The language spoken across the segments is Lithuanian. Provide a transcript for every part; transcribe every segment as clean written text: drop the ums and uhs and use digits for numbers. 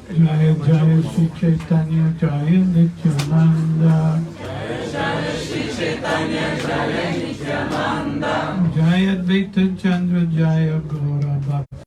Jaya Jaya Shri Chaitanya Jaya Nityananda. Jaya Shri Chaitanya Jaya Nityananda. Jaya Advaita Chandra Jaya Gaura Bhakta.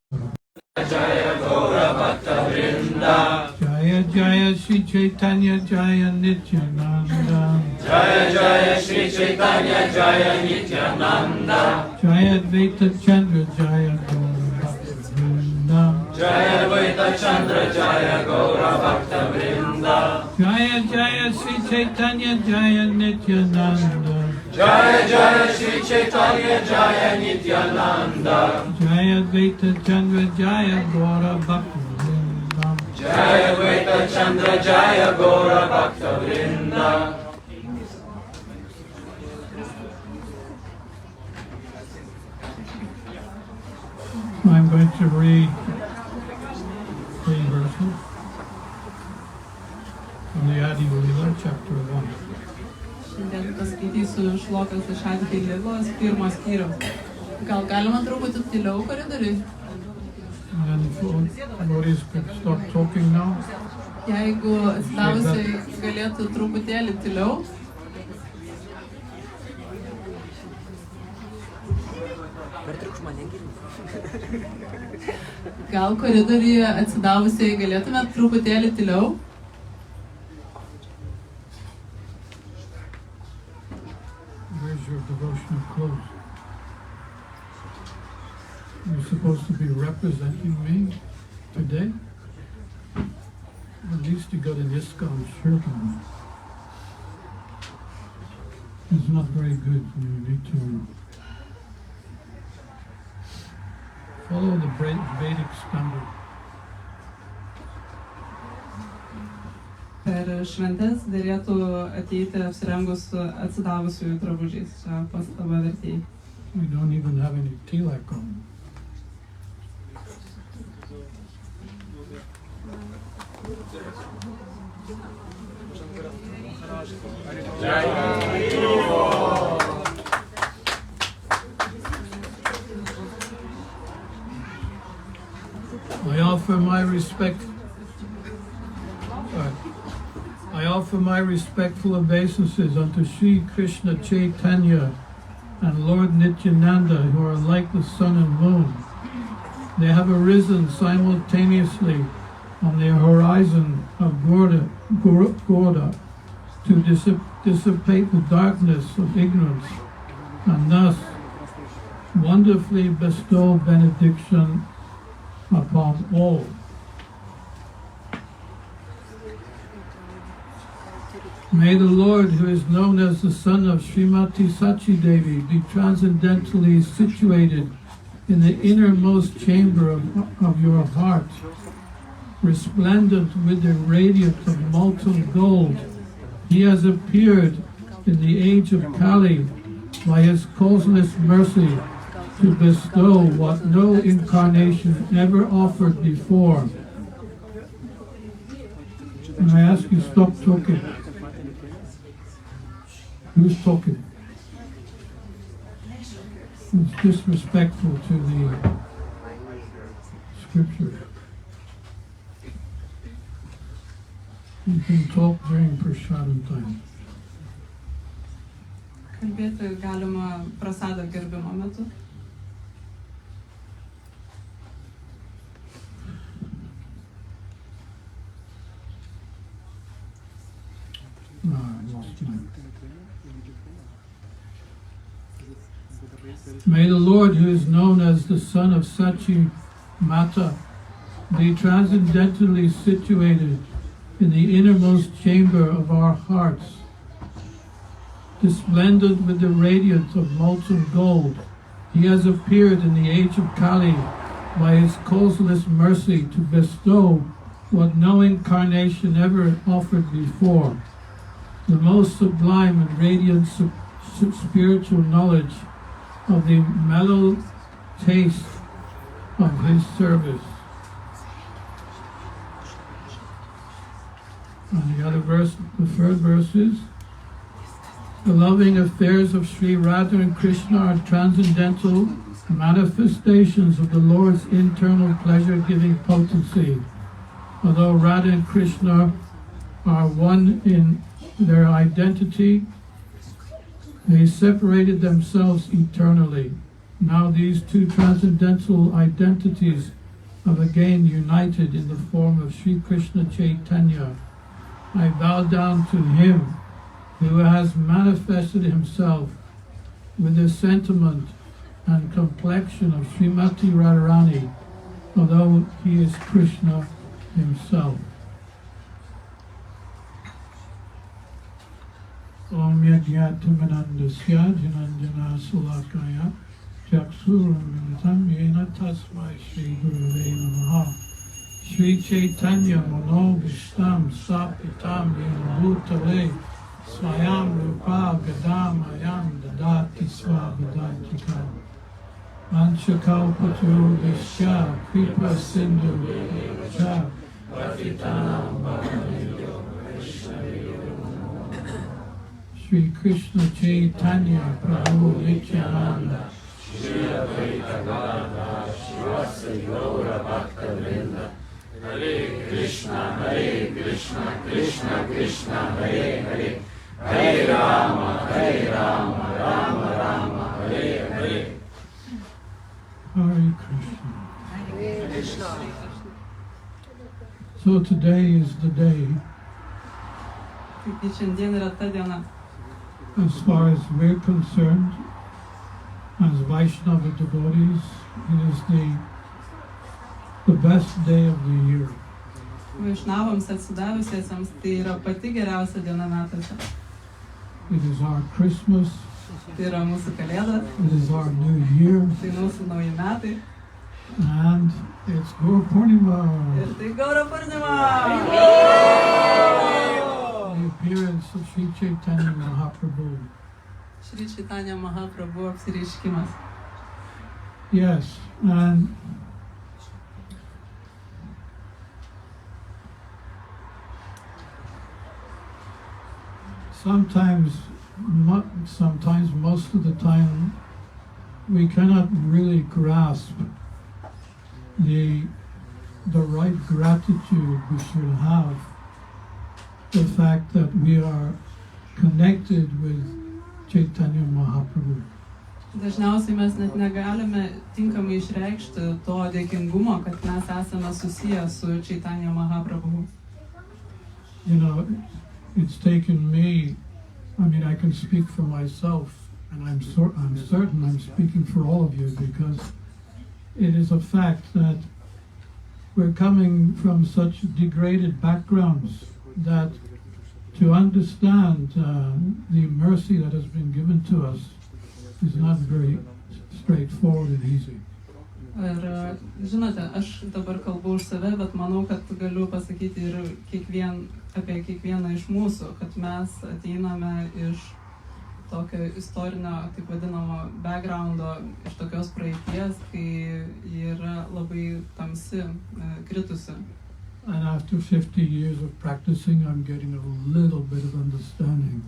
Jaya Gaura Bhakta Vrinda. Jaya Jaya Shri Chaitanya Jaya Nityananda. Jaya Jaya Shri Chaitanya Jaya Nityananda. Jaya Advaita Chandra Jaya Gaura Bhakta Vrinda. Jaya Advaita Chandra Jaya Gaura Bhakta Vrinda. Jaya Jaya Shri Chaitanya Jaya Nityananda. Jaya Jaya Shri Chaitanya Jaya Nityananda. Jaya Advaita Chandra Jaya Gaura Bhakta Vrinda. Jaya Advaita Chandra Jaya Gaura Bhakta Vrinda. I'm going to read 3 verses from the Adi Lila, chapter 1. Šiandien paskaitysiu šlokas iš Adi Lilos, 1 skyriaus. Gal galima truputį tyliau koridoriui? And devotees could stop talking now. Jeigu atsidavusiai galėtų truputėlį tyliau. Gal koridoriuje atsidavusiai galėtumėt truputėlį tyliau? Where's your devotional clothes? You're supposed to be representing me today? At least you got an ISKCON shirt on. It's not very good. You need to follow the vedic standard. Per šventes dėlėtų ateiti apsirengus atsidavusiųjų drabužiais. Čia pastaba vertėjai. We don't even have any tilak on. I offer my respectful obeisances unto Sri Krishna Chaitanya and Lord Nityananda, who are like the sun and moon. They have arisen simultaneously on the horizon of Gaura to dissipate the darkness of ignorance, and thus wonderfully bestow benediction upon all. May the Lord, who is known as the son of Srimati Sachi Devi, be transcendentally situated in the innermost chamber of your heart, resplendent with the radiance of molten gold. He has appeared in the age of Kali by his causeless mercy to bestow what no incarnation ever offered before. And I ask you, stop talking. Who's talking? It's disrespectful to the scripture. You can talk during prasadam time. Kalbėti galima prasado gerbimo metu. No, I lost mine. May the Lord, who is known as the son of Sachi Mata, be transcendentally situated in the innermost chamber of our hearts, resplendent with the radiance of molten gold. He has appeared in the age of Kali by his causeless mercy to bestow what no incarnation ever offered before, the most sublime and radiant spiritual knowledge of the mellow taste of his service. And the other verse, the third verse is, the loving affairs of Sri Radha and Krishna are transcendental manifestations of the Lord's internal pleasure-giving potency. Although Radha and Krishna are one in their identity, they separated themselves eternally. Now these two transcendental identities have again united in the form of Sri Krishna Chaitanya. I bow down to him who has manifested himself with the sentiment and complexion of Srimati Radharani, although he is Krishna himself. Om Yajnatamanandasya Jananjana Sulakaya Jaksuram Yena Tasmai Shri Gurave Namaha Shri Chaitanya Mano Vishtam Sapitam Yena Bhutale Swayam Rupa Gadam Ayam Dadati Swabhadantika Manchakal Patu Vishya Kripa Sindhu Cha Patitanam Bhavaneyo Shri Krishna Chaitanya Prabhu Nityananda Shri Advaita Gadadhar Shivasya Gaura Bhaktivedanta Hare Krishna Krishna Krishna Hare Hare Hare Rama Rama Rama Hare Hare Hare Krishna. Hare Krishna. So today is the day, Taigi šiandien yra ta diena, as far as we're concerned, as Vaishnava devotees, it is the best day of the year. Vaišnavams atsidavusiesiems tai yra pati geriausia diena metuose. It is our Christmas, Tai yra mūsų kalėdos, it is our New Year, tai mūsų nauji metai and it's Gaura Purnima, ir tai Gaura Purnima. the appearance of Sri Chaitanya Mahaprabhu. Šri Chaitanya Mahaprabhu apsireiškimas. Yes, and sometimes, most of the time, we cannot really grasp the right gratitude we should have, the fact that we are connected with Chaitanya Mahaprabhu. Dažniausiai mes net negalime tinkamai išreikšti to dėkingumo, kad mes esame susiję su Chaitanya Mahaprabhu. You know, it's taken me, I can speak for myself, and I'm certain I'm speaking for all of you, because it is a fact that we're coming from such degraded backgrounds that to understand the mercy that has been given to us is not very straightforward and easy. Ir žinote, aš dabar kalbu už save, bet manau, kad galiu pasakyti ir apie kiekvieną iš mūsų, kad mes ateiname iš tokio istorinio, taip vadinamo, backgroundo, iš tokios praeities, kai yra labai tamsi, kritusi. And after 50 years of practicing, I'm getting a little bit of understanding.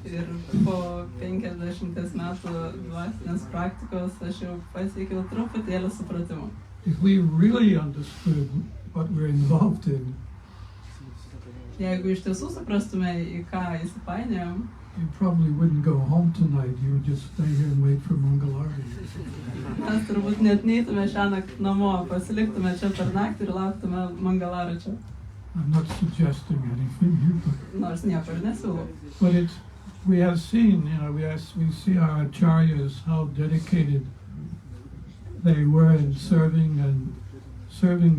Ir po 50 metų dvasinės praktikos aš jau pasiekiau truputėlį supratimo. If we really understood what we're involved in, Jeigu iš tiesų suprastume, į ką įsipainiojam, you probably wouldn't go home tonight. You would just stay here and wait for Mangalarti. mes turbūt net neitume šiąnakt namo, pasiliktume čia per naktį ir lauktume Mangalaračio. I'm not suggesting anything here, Nors nieko ir nesiūlau. but we have seen, we see our acharyas, how dedicated they were in serving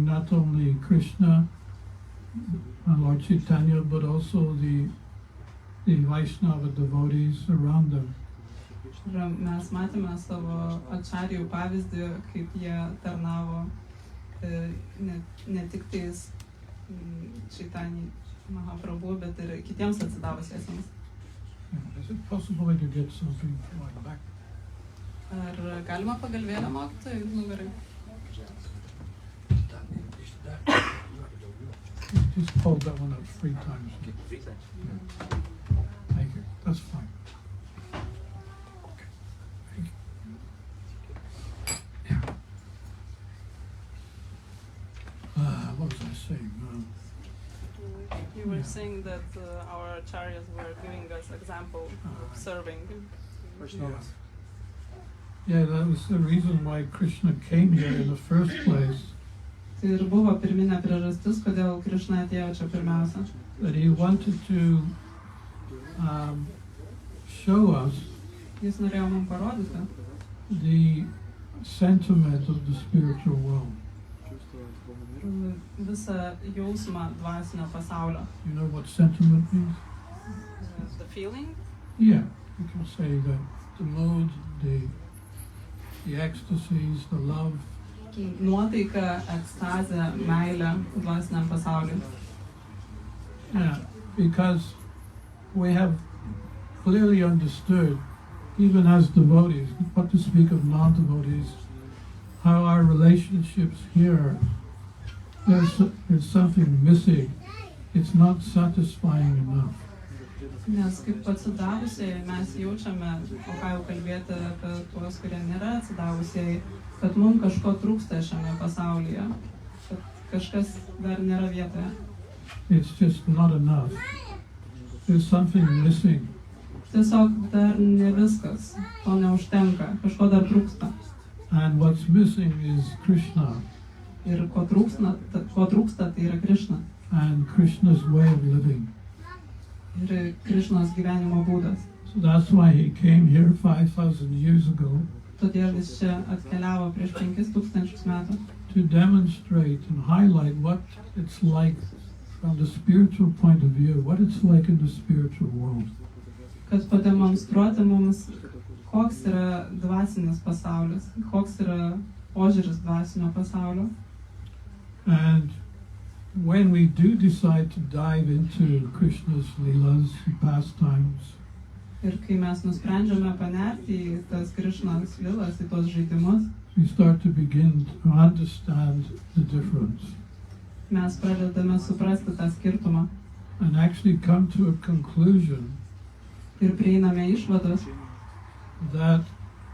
not only Krishna and Lord Chaitanya, but also the Vaishnava devotees around them. Ir mes matėme savo ačarijų pavyzdį, kaip jie tarnavo ne tik tais Chaitanya Mahaprabhu, bet ir kitiems atsidavusiesiems. Is it possible I could get something for my back? Ar galima pagalvėlę mokytojai nugarai? Just hold that one up 3 times. Thank you. That's fine. Okay. Thank you. What was I saying? saying that our acharyas were giving us example of serving. Yeah, that was the reason why Krishna came here in the first place. Tai ir buvo pirminė priežastis, kodėl Krishna atėjo čia pirmiausia. That he wanted to show us Jis norėjo mums parodyti the sentiment of the spiritual world. visą jausmą dvasinio pasaulio. You know what sentiment means? The feeling? Yeah, you can say that the mood, the ecstasies, the love. Nuotaika, ekstazė, meilė dvasiniam pasauliui. Yeah, because we have clearly understood, even as devotees, what to speak of non-devotees, how our relationships here, there's something missing. It's not satisfying enough. Nes kaip atsidavusiai mes jaučiame, o ką jau kalbėti apie tuos, kurie nėra atsidavusiai, kad mums kažko trūksta šiame pasaulyje, kad kažkas dar nėra vietoje. It's just not enough. There's something missing. Tiesiog dar ne viskas, to neužtenka, kažko dar trūksta. And what's missing is Krishna. Ir ko trūksta, tai yra Krishna. And Krishna's way of living. Ir Krishnos gyvenimo būdas. So that's why he came here 5,000 years ago. Todėl jis čia atkeliavo prieš 5,000 metų. To demonstrate and highlight what it's like from the spiritual point of view, what it's like in the spiritual world. Kad pademonstruoti mums, koks yra dvasinis pasaulis, koks yra požiūris dvasinio pasaulio. And when we do decide to dive into Krishna's leelas and pastimes, Ir kai mes nusprendžiame panerti į tas Krishnos lilas, į tos žaidimus, we start to begin to understand the difference mes pradedame suprasti tą skirtumą and actually come to a conclusion ir prieiname išvados, that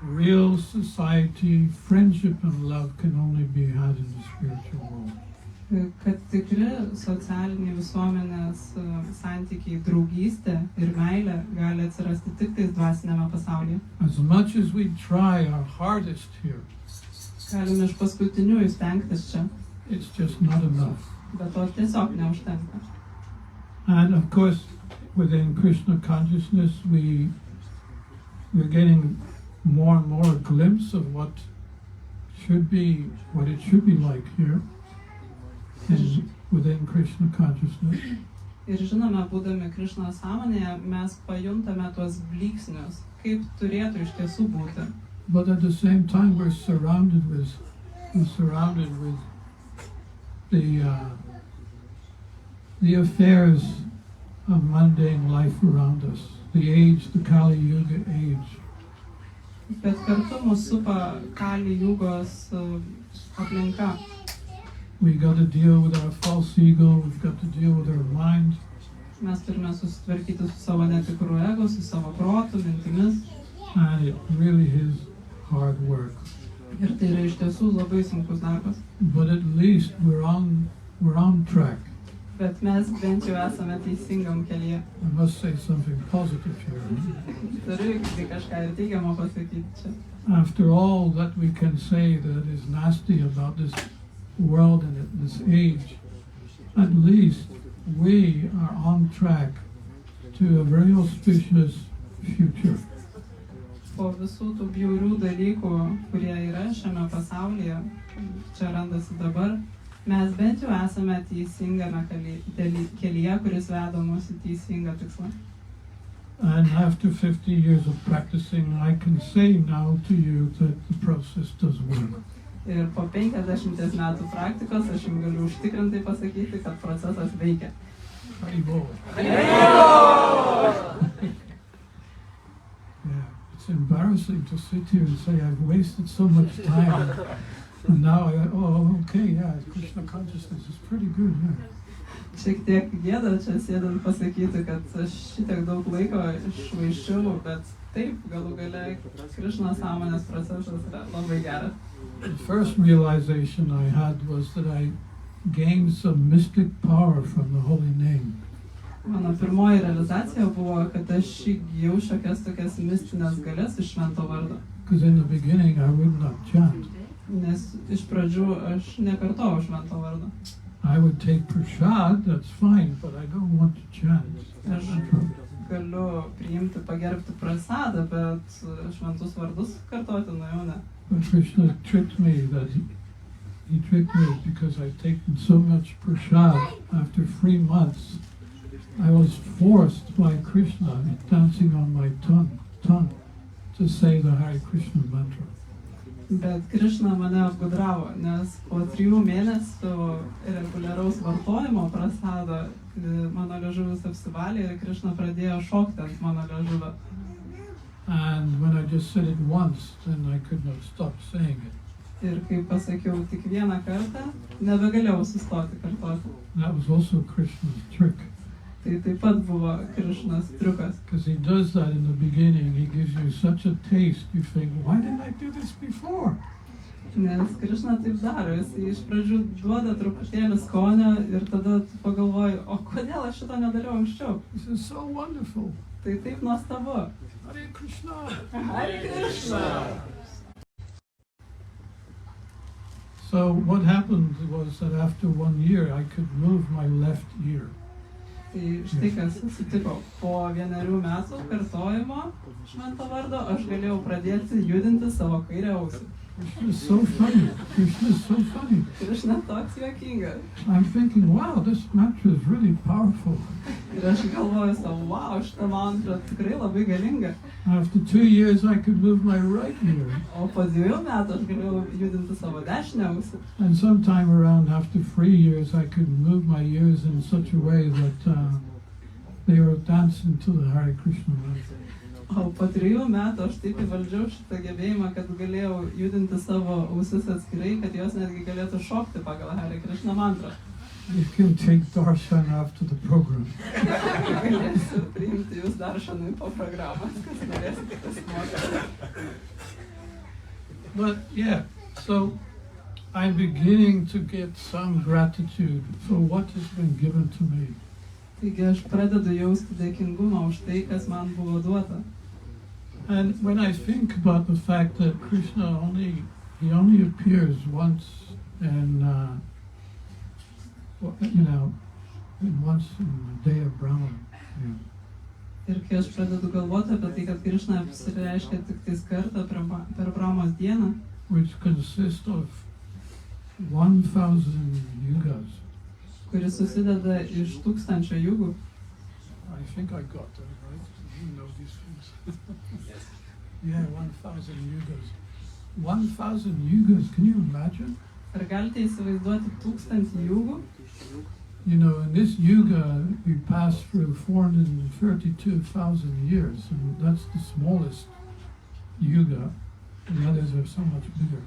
real society, friendship and love can only be had in the spiritual world. kad tikri socialiniai visuomenės santykiai, draugystė ir meilė gali atsirasti tik tais dvasinėme pasaulyje. As much as we try our hardest here, Galime iš paskutiniųjų stengtis čia, it's just not enough. bet to tiesiog neužtenka. And of course, within Krishna Consciousness, we're getting more and more a glimpse of what it should be like here. Within Krishna Consciousness. Ir žinome, būdami Krishnos sąmonėje, mes pajuntame tuos blyksnius, kaip turėtų iš tiesų būti. But at the same time, we're surrounded with the affairs of mundane life around us, the age, the Kali Yuga age. Bet kartu mus supa Kali Jugos aplinka. We got to deal with our false ego, we've got to deal with our mind. Mes turime susitvarkyti su savo netikru ego, su savo protu, mintimis. And it really is hard work. Ir tai yra iš tiesų labai sunkus darbas. But at least we're on track. Bet mes bent jau esame teisingam kelyje. I must say something positive here. Turiu kažką ir teigiamo pasakyti čia. After all that we can say that is nasty about this world and at this age, at least we are on track to a very auspicious future. Po visų tų bjaurių dalykų, kurie yra šiame pasaulyje, čia randasi dabar, mes bent jau esame teisingame kelyje, kuris veda mus į teisingą tikslą. And after 50 years of practicing, I can say now to you that the process does work. Ir po 50 metų praktikos aš jums galiu užtikrintai pasakyti, kad procesas veikia. Haribol. Yeah, it's embarrassing to sit here and say I've wasted so much time. And now Krishna Consciousness is pretty good, yeah. Šiek tiek gėda čia sėdant pasakyti, kad aš šitiek daug laiko išvaiščiau, bet taip, galų gale Krishnos sąmonės procesas yra labai geras. The first realization I had was that I gained some mystic power from the holy name. Mano pirmoji realizacija buvo, kad aš įgijau šiokias tokias mistinės galias iš švento vardo. Because in the beginning I would not chant. Nes iš pradžių aš nekartojau švento vardo. I would take prasad, that's fine, but I don't want to chant. Aš galiu priimti, pagerbti prasadą, bet šventus vardus kartoti, nu jau ne. But Krishna tricked me that he tricked me because I'd taken so much prasad. After 3 months, I was forced by Krishna dancing on my tongue to say the Hare Krishna mantra. Bet Krishna mane apgudravo, nes po 3 mėnesių reguliaraus vartojimo prasado mano liežuvis apsivalė ir Krishna pradėjo šokti ant mano liežuvio. And when I just said it once, then I could not stop saying it. Ir kai pasakiau tik vieną kartą, nebegalėjau sustoti kartoti. That was also Krishna's trick. Tai taip pat buvo Krishnas triukas. Because he does that in the beginning, he gives you such a taste, you think, why didn't I do this before? Nes Krishna taip daro, jis iš pradžių duoda truputėlį skonio ir tada pagalvoju, o kodėl aš šito nedariau anksčiau? This is so wonderful. Tai taip nuostabu. Hare Krishna! Hare Krishna! So what happened was that after 1 year, I could move my left ear. Tai štai kas atsitiko. Po 1 metų kartojimo švento vardo aš galėjau pradėti judinti savo kairę ausį. Krishna is so funny. Krishna is so funny. Krishna toks juokingas. I'm thinking, wow, this mantra is really powerful. Ir aš galvoju savo, wow, šitą mantrą tikrai labai galinga. After 2 years, I could move my right ear. O po 2 metų aš galėjau judinti savo dešinę ausį. And sometime around after 3 years, I could move my ears in such a way that they were dancing to the Hare Krishna mantra. O po 3 metų aš taip įvaldžiau šitą gebėjimą, kad galėjau judinti savo ausis atskirai, kad jos netgi galėtų šokti pagal Hare Krishna mantrą. You can take darshan after the program. Galėsiu priimti jūs darshanui po programos, kas norėsite pasimokyti. But yeah, so I'm beginning to get some gratitude for what has been given to me. Taigi aš pradedu jausti dėkingumą už tai, kas man buvo duota. And when I think about the fact that Krishna only appears once in, once in the day of Brahma. Yeah. Ir kai aš pradedu galvoti apie tai, kad Krishna apsireiškia tik tais kartą per Brahmos dieną, which consists of 1,000 yugas. kuris susideda iš 1000 jugų. I think I got that right. You know these things. Yes. Yeah, 1,000 yugas. 1,000 yugas, can you imagine? Ar galite įsivaizduoti 1000 jugų? You know, in this yuga, we pass through 432,000 years, and that's the smallest yuga. The others are so much bigger.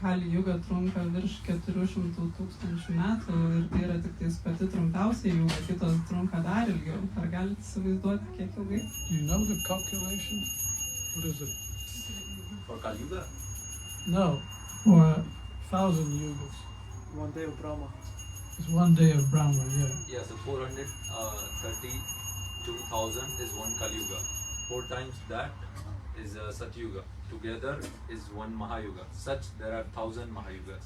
Kali juga trunka virš 400,000 metų ir tai yra tik tais pati trumpiausia juga, kitos trunka dar ilgiau. Ar galite įsivaizduoti, kiek ilgai? Do you know the calculation? What is it? For Kali Yuga? No, for 1,000 yugas. 1 day of Brahma. It's 1 day of Brahma, yeah. Yeah, so 432,000 is 1 Kali Yuga. 4 times that is Satyuga. Together is 1 Mahayuga. Such there are 1,000 Mahayugas,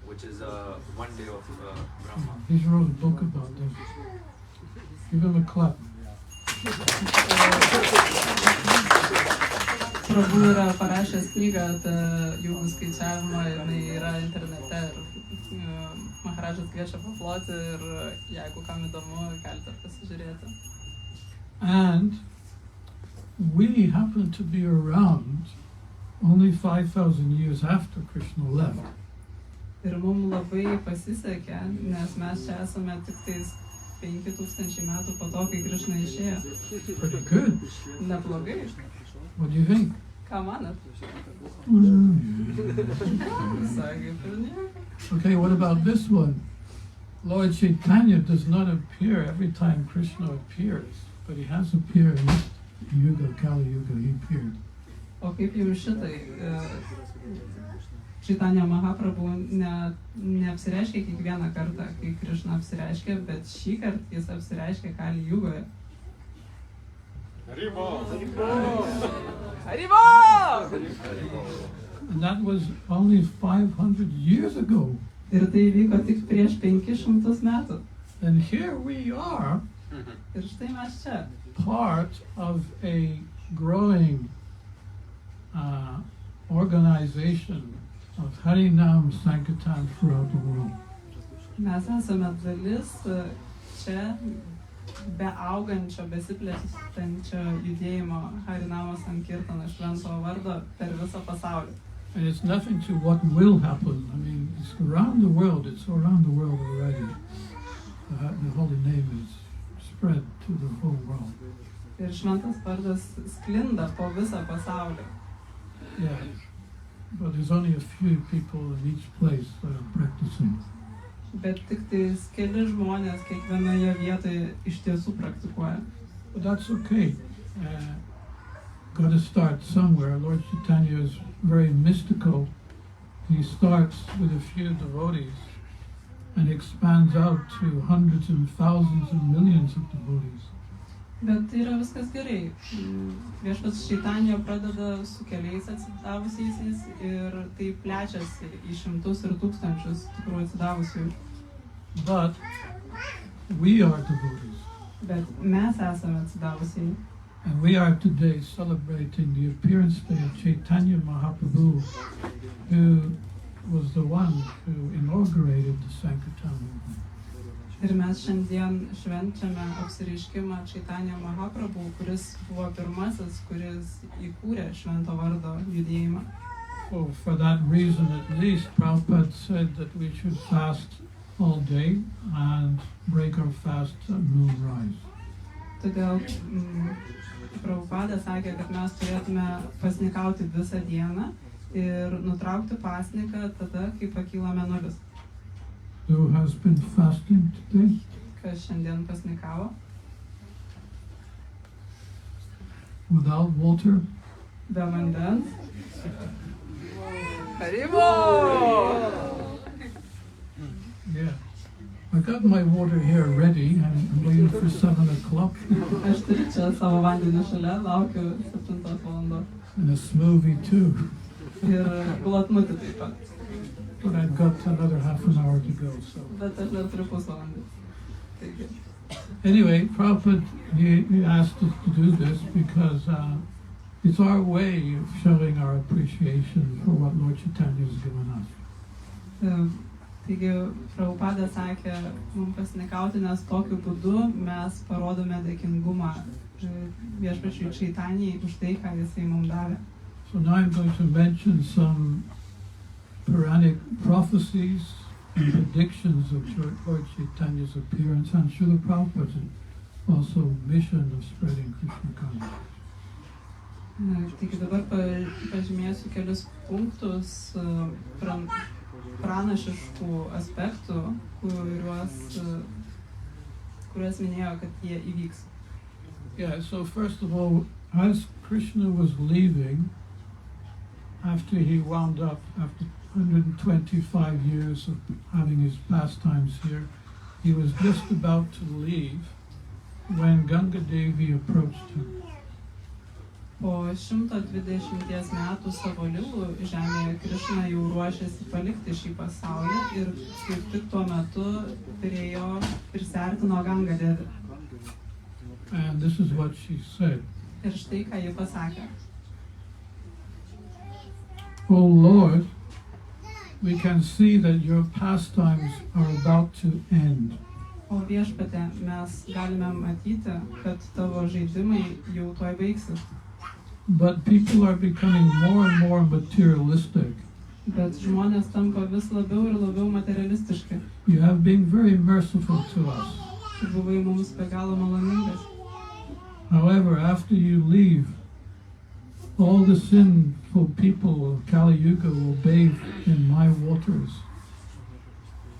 which is 1 day of Brahma. He's wrote a book about this. Give him a clap. Prabhu yra parašęs knygą apie jugų skaičiavimą, jinai yra internete ir Maharajas kviečia paploti ir jeigu kam įdomu, galite pasižiūrėti. And we happen to be around only 5,000 years after Krishna left. Ir mums labai pasisekė, nes mes čia esame tik tais 5,000 metų po to, kai Krishna išėjo. Pretty good. Neblogai. What do you think? Ką manat? Visai kaip ir nieko. Okay, what about this one? Lord Chaitanya does not appear every time Krishna appears, but he has appeared in this yuga, Kali Yuga, he appeared. O kaip jums šitai? Chaitanya Mahaprabhu neapsireiškia kiekvieną kartą, kai Krishna apsireiškia, bet šį kartą jis apsireiškia Kali Jugoje. And that was only 500 years ago. Ir tai vyko tik prieš 500 metų. And here we are, Ir štai mes čia, part of a growing organization of Harinam Sankirtan throughout the world. mes esame dalis čia beaugančio, besiplečiančio judėjimo Harinamo Sankirtana švento vardo per visą pasaulį. And it's nothing to what will happen. I mean, it's around the world. It's around the world already. The holy name is spread to the whole world. Ir šventas vardas sklinda po visą pasaulį. Yeah, but there's only a few people in each place that are practicing. Bet tik tais keli žmonės kiekvienoje vietoje iš tiesų praktikuoja. But that's okay. Got to start somewhere. Lord Chaitanya is very mystical. He starts with a few devotees and expands out to hundreds and thousands and millions of devotees. Bet tai yra viskas gerai. Viešpats Chaitanya pradeda su keliais atsidavusiais ir tai plečiasi į šimtus ir tūkstančius tikrų atsidavusių. But we are devotees. Bet mes esame atsidavusiai. And we are today celebrating the appearance day of Chaitanya Mahaprabhu, who was the one who inaugurated the Sankirtan movement. Ir mes šiandien švenčiame apsireiškimą Chaitanya Mahaprabhu, kuris buvo pirmasis, kuris įkūrė švento vardo judėjimą. Well, for that reason at least, Prabhupada said that we should fast all day and break our fast at moonrise. Todėl Prabhupada sakė, kad mes turėtume pasnikauti visą dieną ir nutraukti pasniką tada, kai pakyla mėnulis. Who has been fasting today? Kas šiandien pasnikavo? Without water? Be vandens. Yeah. I got my water here ready and I'm waiting for 7 o'clock. Aš turiu čia savo vandenį šalia, laukiu 7 valandos. And a smoothie too. Ir glatnutį taip pat. But I've got another half an hour to go, so. Bet aš dar turiu pusvalandį. Taigi. Anyway, Prabhupada, he asked us to do this because it's our way of showing our appreciation for what Lord Chaitanya has given us. Taigi, Prabhupada sakė, mums pasinikauti, nes tokiu būdu mes parodome dėkingumą viešpačiui Chaitanyai už tai, ką jisai mums davė. So now I'm going to mention some Puranic prophecies and predictions of Lord Chaitanya's appearance and Srila Prabhupada's also mission of spreading Krishna Consciousness. Taigi dabar pažymėsiu kelius punktus pranašiškų aspektų, kuriuos minėjo, kad jie įvyks. Yeah, so first of all, as Krishna was leaving, after he wound up, after 125 years of having his pastimes here, he was just about to leave when Ganga Devi approached him. Po 120 metų savo ligų žemėje Krishna jau ruošėsi palikti šį pasaulį ir kaip tik tuo metu prie jo prisartino Ganga Devi. And this is what she said. Ir štai ką ji pasakė. Oh Lord, we can see that your pastimes are about to end. O viešpatie, mes galime matyti, kad tavo žaidimai jau tuoj baigsis. But people are becoming more and more materialistic. Bet žmonės tampa vis labiau ir labiau materialistiški. You have been very merciful to us. Tu buvai mums be galo maloningas. However, after you leave, all the sinful people of Kali Yuga will bathe in my waters.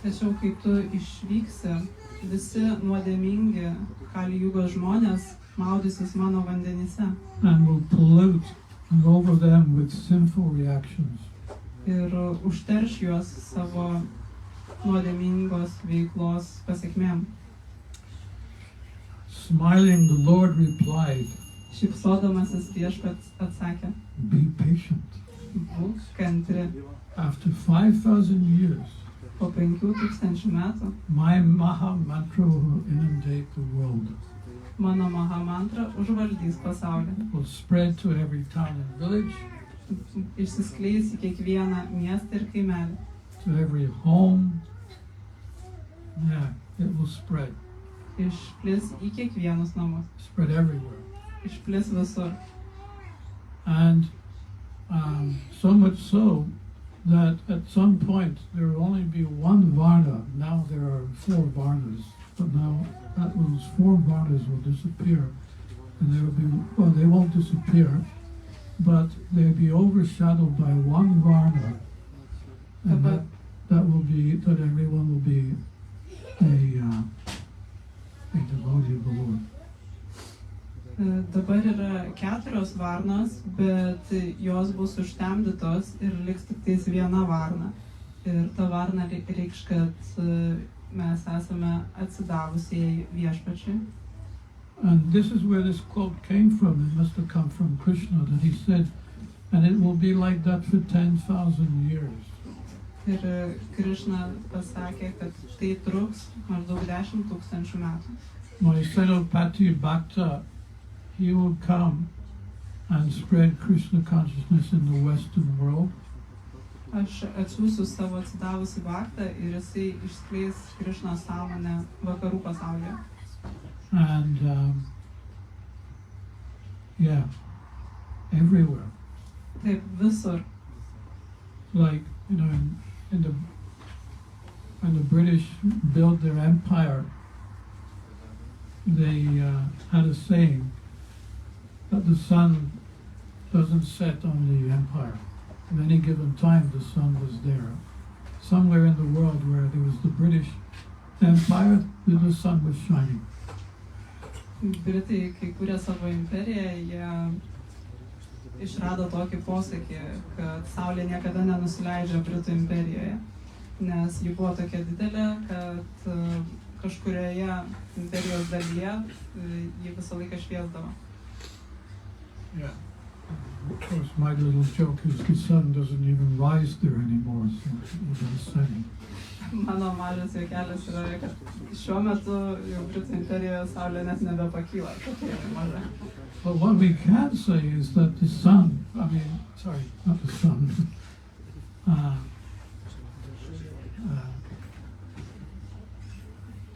Tačiau kai tu išvyksi, visi nuodėmingi Kali Jugos žmonės maudysis mano vandenyse. And will pollute and over them with sinful reactions. ir užterš juos savo nuodėmingos veiklos pasekmėm. Smiling, the Lord replied, Šypsodamasis Viešpats atsakė, be patient. būk kantri. After 5,000 years, Po 5000 metų my Maha Mantra will inundate the world, mano Mahamantra užvaldys pasaulį. will spread to every town and village, Išsiskleis į kiekvieną miestą ir kaimelį. to every home. Yeah, it will spread. Išplis į kiekvienus namus. Spread everywhere. Išplis visur. And so much so that at some point there will only be one Varna. Now there are 4 Varnas, but now those 4 Varnas will disappear, and there will be, well, they won't disappear, but they'll be overshadowed by one Varna, and that will be that everyone will be a devotee of the Lord. Dabar yra 4 varnos, bet jos bus užtemdytos ir liks tik tais viena varna. Ir ta varna reikš, kad mes esame atsidavusieji Viešpačiui. And this is where this quote came from. It must have come from Krishna, that he said, and it will be like that for 10,000 years. Ir Krishna pasakė, kad tai truks maždaug 10,000 metų. My Pati Bhakta, he will come and spread Krishna consciousness in the Western world. Aš atsiųsiu savo atsidavusi Bhaktą ir jisai išskleis Krishna sąmonę vakarų pasaulyje. And yeah, everywhere. Taip, visur. Like, you know, when the British built their empire, they had a saying that the sun doesn't set on the empire. At any given time, the sun was there. Somewhere in the world where there was the British Empire, the sun was shining. Britai, kai kūrė savo imperiją, jie išrado tokį posakį, kad saulė niekada nenusileidžia Britų imperijoje, nes ji buvo tokia didelė, kad kažkurioje imperijos dalyje ji visą laiką šviesdavo. Yeah. Of course, my little joke is the sun doesn't even rise there anymore, so it is setting. Mano mažas juokelis yra, kad šiuo metu jau Britų imperijoje saulė net nebepakyla, tokia maža. But what we can say is that the sun, not the sun,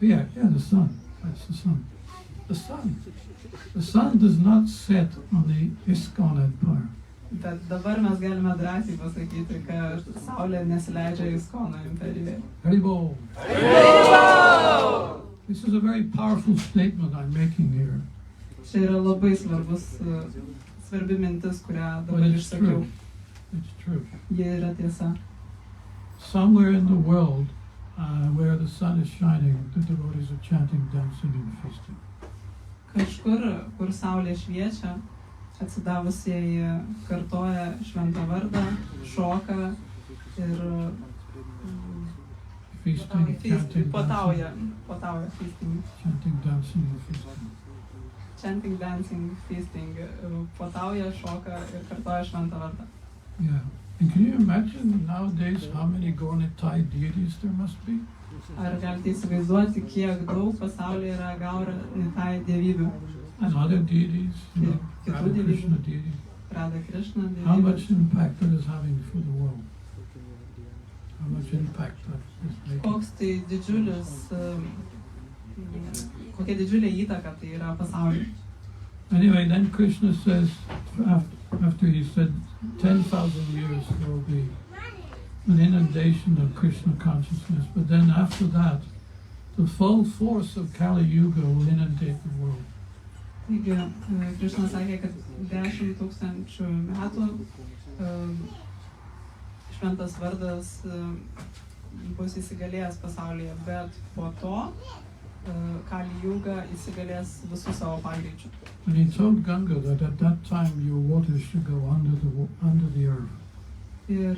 the sun, that's the sun. The sun does not set on the ISKCON empire. Bet dabar mes galime drąsiai pasakyti, kad saulė nesileidžia ISKCON imperijoje. Haribol! This is a very powerful statement I'm making here. Čia yra labai svarbi mintis, kurią But dabar it's išsakiau. true. It's true. Ji yra tiesa. Somewhere in the world where the sun is shining, the devotees are chanting, dancing, and feasting. Kažkur, kur saulė šviečia, atsidavusieji kartoja šventą vardą, šoka ir potauja, feasting. Chanting, dancing, and feasting. Chanting, dancing, feasting, potauja, šoka ir kartoja šventą vardą. Yeah. And can you imagine nowadays how many Gaura deities there must be? Ar galite įsivaizduoti, kiek daug pasaulyje yra Gaura Nitai dievybių? And other deities, you know, Kitų Radha dievybių. Krishna deities. Radha Krishna How dievybių. much impact that is having for the world? How much impact that is making? Koks tai didžiulis, kokia didžiulė įtaka tai yra pasaulyje. Anyway, then Krishna says, after he said 10,000 years there will be an inundation of Krishna consciousness, but then after that, the full force of Kali Yuga will inundate the world. Taigi, Krishna sakė, kad 10,000 metų šventas vardas bus įsigalėjęs pasaulyje, bet po to Kali Yuga įsigalės visų savo pagreičių. And he told Ganga that at that time your waters should go under the earth. Ir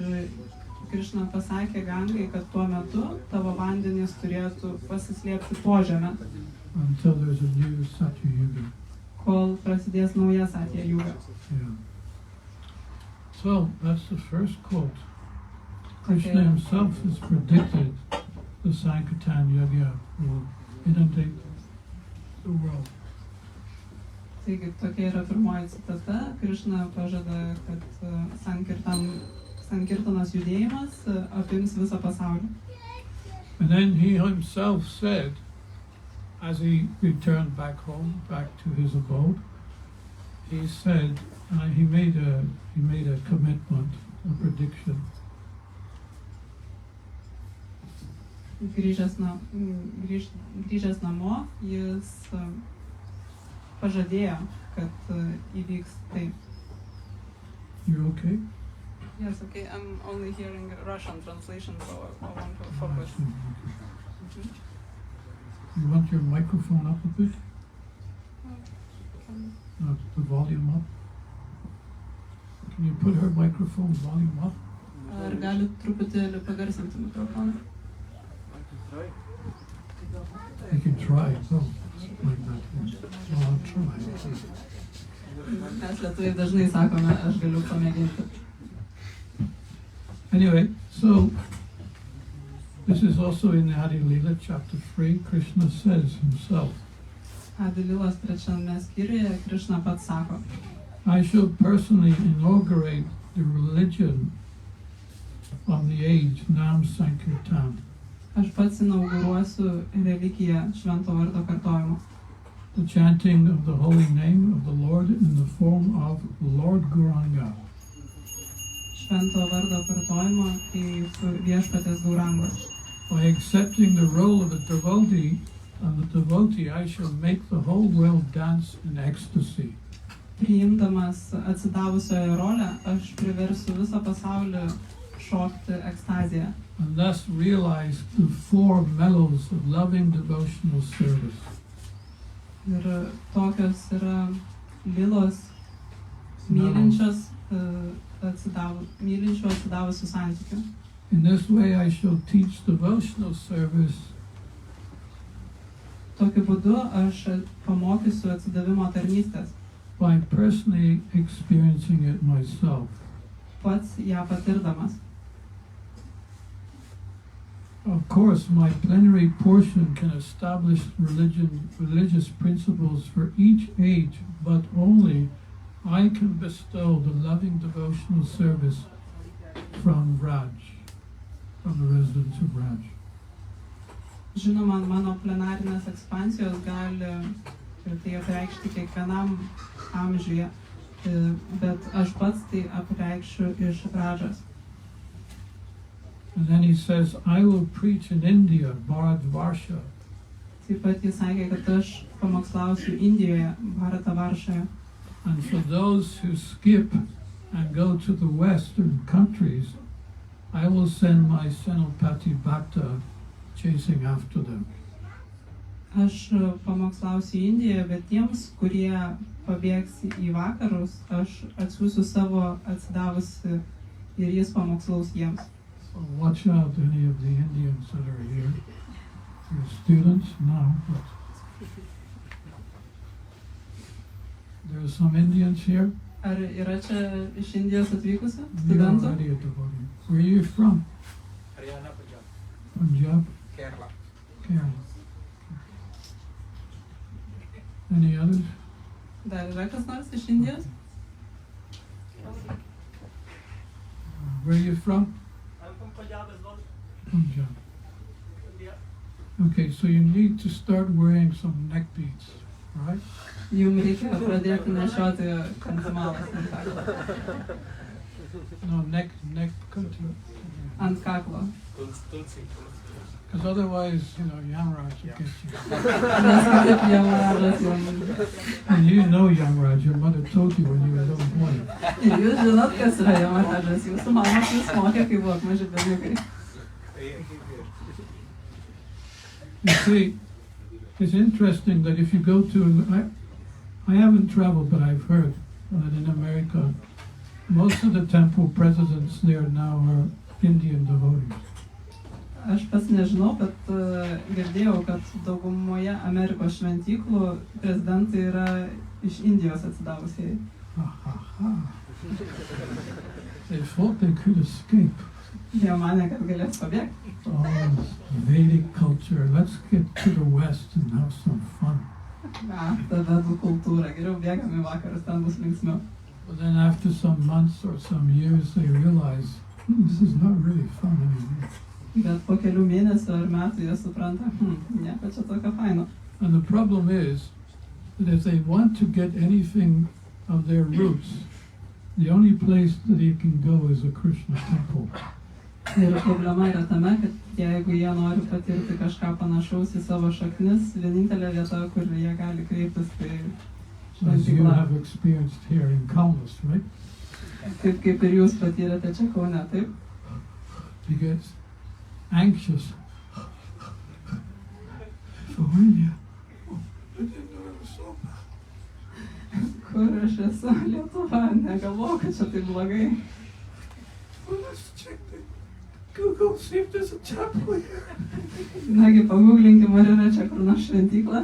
Krišna pasakė Gangai, kad tuo metu tavo vandenys turėtų pasislėpti po žemę, until there's a new Satya Yuga. kol prasidės nauja Satya Yuga. Yeah. So that's the first quote. Krishna himself has predicted the Sankirtan Yajna will inundate the world. Taigi tokia yra pirmoji citata. Krišna pažada, kad Sankirtanos judėjimas apims visą pasaulį. And then he himself said, as he returned back home, back to his abode, he said, he made a commitment, a prediction. Grįžęs namo, jis pažadėjo, kad įvyks tai. You okay? Yes, okay, I'm only hearing Russian translation, so I want to focus. You want your microphone up a bit? The volume up? Can you put her microphone volume up? Ar galit truputėlį pagarsinti mikrofoną? You can try. Oh, like that. Oh, I'll try. Mes lietuviai dažnai sakome, aš galiu pamėginti. Anyway, so this is also in Adi Lila, chapter 3. Krishna says himself, Adi Lilos trečiame skyriuje Krišna pats sako, I shall personally inaugurate the religion of the age, Nam Sankirtan, aš pats inauguruosiu religiją švento vardo kartojimo. the chanting of the holy name of the Lord in the form of Lord Gauranga. Švento vardo kartojimo kaip viešpatės Gaurangos. By accepting the role of a devotee, I shall make the whole world dance in ecstasy. Priimdamas atsidavusiojo rolę, aš priversiu visą pasaulį šokti ekstaziją. And thus realize the four mellows of loving devotional service. Ir tokios yra lilos mylinčių atsidavusių santykių. In this way I shall teach devotional service Tokiu būdu aš pamokysiu atsidavimo tarnystės, by personally experiencing it myself. pats ją patirdamas. Of course, my plenary portion can establish religious principles for each age, but only I can bestow the loving devotional service from Raj, from the residents of Raj. Žinoma, mano plenarinės ekspansijos gali tai apreikšti kiekvienam amžiuje, bet aš pats tai apreikšiu iš Ražas. And then he says, I will preach in India, Bharatvarsha. Taip pat jis sakė, kad aš pamokslausiu Indijoje, Bharatavarshoje. And for those who skip and go to the Western countries, I will send my Senopati Bhakta chasing after them. Aš pamokslausiu Indijoje, bet tiems, kurie pabėgs į vakarus, aš atsiųsiu savo atsidavusi ir jis pamokslaus jiems. So watch out, any of the Indians that are here. You're students now, but there are some Indians here. Ar yra čia iš Indijos atvykusių You're studentų? already a devotee. Where are you from? Haryana, Punjab, Punjab? Kerala. Kerala. Any others? Dar yra kas nors iš Indijos? Where are you from? I'm from Punjab as well. Punjab. India. Okay, so you need to start wearing some neck beads, all right? Jums reikia pradėti nešioti kantimalas ant kaklo. No, neck, Ant kaklo. Tulsi. because otherwise, Yamaraj will get you. Nes kitaip Jamaražas jums. And you know Yamaraj, your mother told you when you were a little boy. Ir jūs žinot, kas yra Jamaražas. Jūsų mamos jūs mokė, kai buvot maži berniukai. You see, it's interesting that if you go to, I haven't traveled, but I've heard that in America, Most of the temple presidents there now are Indian devotees. Aš pats nežinau, bet girdėjau, kad daugumoje Amerikos šventyklų prezidentai yra iš Indijos atsidavusieji. They thought they could escape. Jie manė, kad galės pabėgti. Oh, vedic culture. Let's get to the West and have some fun. Ta vedų kultūra. Geriau bėgam į vakarus, ten bus linksmiau. But then after some months or some years, they realize this is not really fun anymore. Bet po kelių mėnesių ar metų jie supranta, nieko čia tokio faino. And the problem is that if they want to get anything of their roots, the only place that they can go is a Krishna temple. Ir problema yra tame, kad jeigu jie nori patirti kažką panašaus į savo šaknis, vienintelė vieta, kur jie gali kreiptis, tai As you šventykla. have experienced here in Kaunas, right? Kaip ir jūs patyrėte čia Kaune, taip? He gets anxious. Lithuania. Oh, I didn't know it was so bad. Kur aš esu? Lietuva, negalvoju, kad čia taip blogai. Well, let's check the Google, see if there's a chapel here. Nagi, paguglinkim, ar yra čia kur nors šventykla.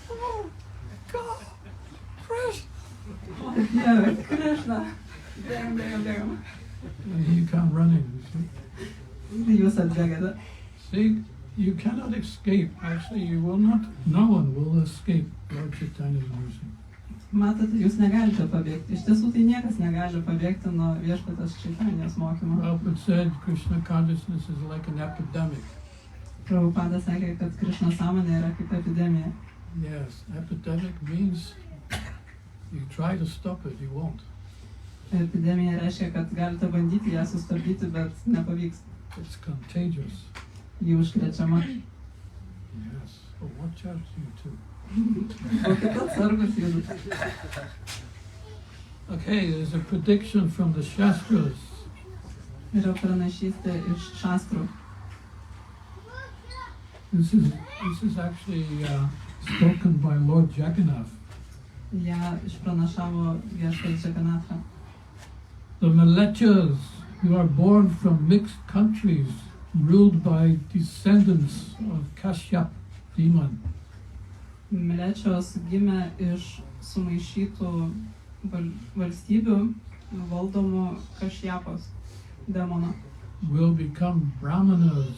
Oh, God, Krishna. O, Dieve, Krishna. Bėgam. And you come running, you see. Ir jūs atbėgate. See, you cannot escape. Actually, you will not, no one will escape Lord Chaitanya's mercy. Matote, jūs negalite pabėgti. Iš tiesų, tai niekas negali pabėgti nuo viešpaties Čaitanijos mokymo. Prabhupada said Krishna Consciousness is like an epidemic. Prabhupada sakė, kad Krishna sąmonė yra kaip epidemija. Yes, epidemic means you try to stop it, you won't. Epidemija reiškia, kad galite bandyti ją sustabdyti, bet nepavyks. It's contagious. Ji užkrečiama. Yes, but watch out, you too. Būkit atsargus jūs. Okay, there's a prediction from the Shastras. Yra pranašystė iš šastrų. This is actually spoken by Lord Jagannath. Ja išpranašavo viešpats Jagannathą. The Malechas who are born from mixed countries ruled by descendants of Kashyap demon. Mlečios gimė iš sumaišytų valstybių valdomų Kašjapos demono. Will become brahmanas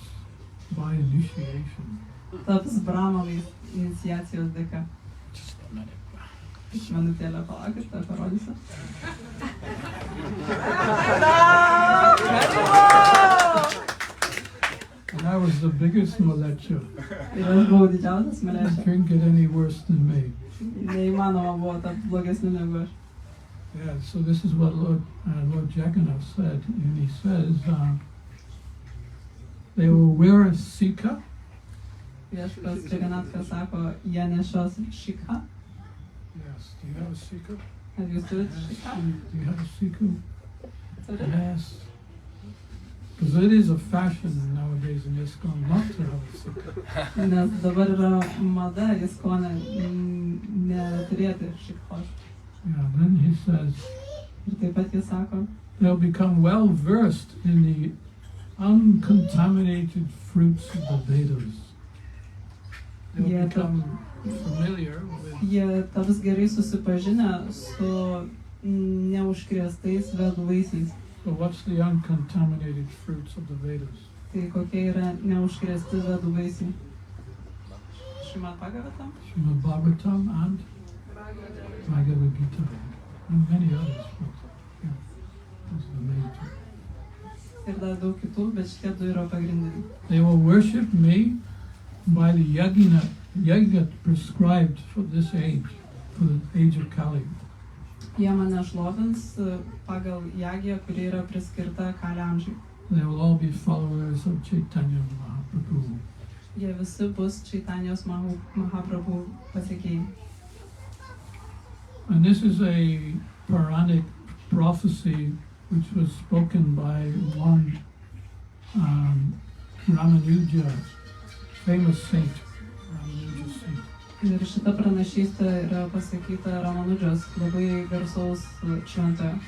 by initiation. Taps brahmanais iniciacijos dėka. Just a minute. Minutėlę palaukit, tai parodysiu. And I was the biggest Malecha. Ir aš buvau didžiausias You Mlečia. couldn't get any worse than me. Neįmanoma buvo tapti blogesniu negu aš. Yeah, so this is what Lord Jagannath said, and he says they will wear a sika. Viešpats Jagannathas sako, jie nešios šikha. Yes, do you have a sika? Ar jūs turite šikha? Do you have a sika? Turite? Yes. Because it is a fashion nowadays in ISKCON not to have a sika. Nes dabar yra mada ISKCON neturėti šikhos. Yeah, then he says Ir taip pat jis sako, they'll become well versed in the uncontaminated fruits of the Vedas. They'll Yeah, become familiar with jie taps gerai susipažinę su neužkrėstais vedų vaisiais. so what's the uncontaminated fruits of the Vedas? Tai kokie yra neužkrėsti vedų vaisiai? Šimad Bhagavatam? Srimad Bhagavatam and Bhagavad-gita and many others. But, yeah, those are the main two. Ir dar daug kitų, bet šitie du yra pagrindiniai. They will worship me by the yajna prescribed for this age, for the age of Kali. Jie mane šlovins pagal jagiją, kuri yra priskirta Kali amžiui. They will all be followers of Chaitanya Mahaprabhu. Jie visi bus Čaitanijos Mahaprabhu pasekėjai. And this is a Puranic prophecy which was spoken by one Ramanuja, famous saint, Ramanuja saint. Ir šita pranašystė yra pasakyta Ramanudžos, labai garsaus šventojo.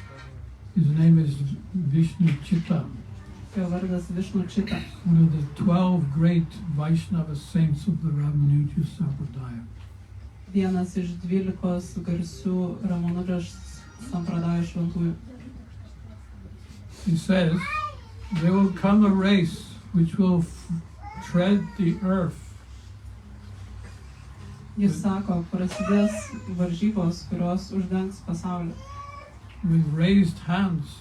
His name is Vishnu Chitta, Jo vardas Višnu Čita, one of the 12 great Vaishnava saints of the Ramanuja Sampradaya. vienas iš 12 garsių Ramanužos Sampradajo šventųjų. He says, there will come a race which will tread the earth Jis sako, prasidės varžybos, kurios uždengs pasaulį. with raised hands,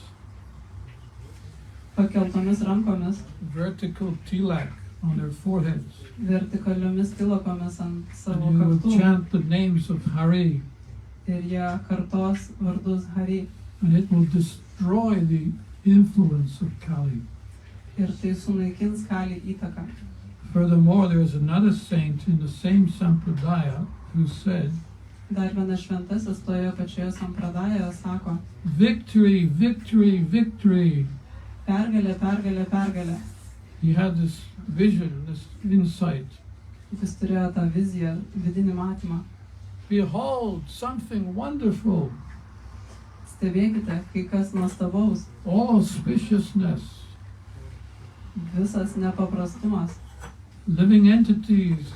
Pakeltomis rankomis, vertical tilak on their foreheads. vertikaliomis tilakomis ant savo And you will kaktų. chant the names of Hari, Ir jie kartos vardus Hari. and it will destroy the influence of Kali. Ir tai sunaikins Kali įtaką. Furthermore, there is another saint in the same Sampradaya who said, Dar vienas šventasis toje pačioje Sampradajoje sako, victory, victory, victory. pergalė, pergalė, pergalė. He had this vision, this insight. Jis turėjo tą viziją, vidinį matymą. Behold, something wonderful, Stebėkite, kai kas nuostabaus, all auspiciousness, visas nepaprastumas, living entities,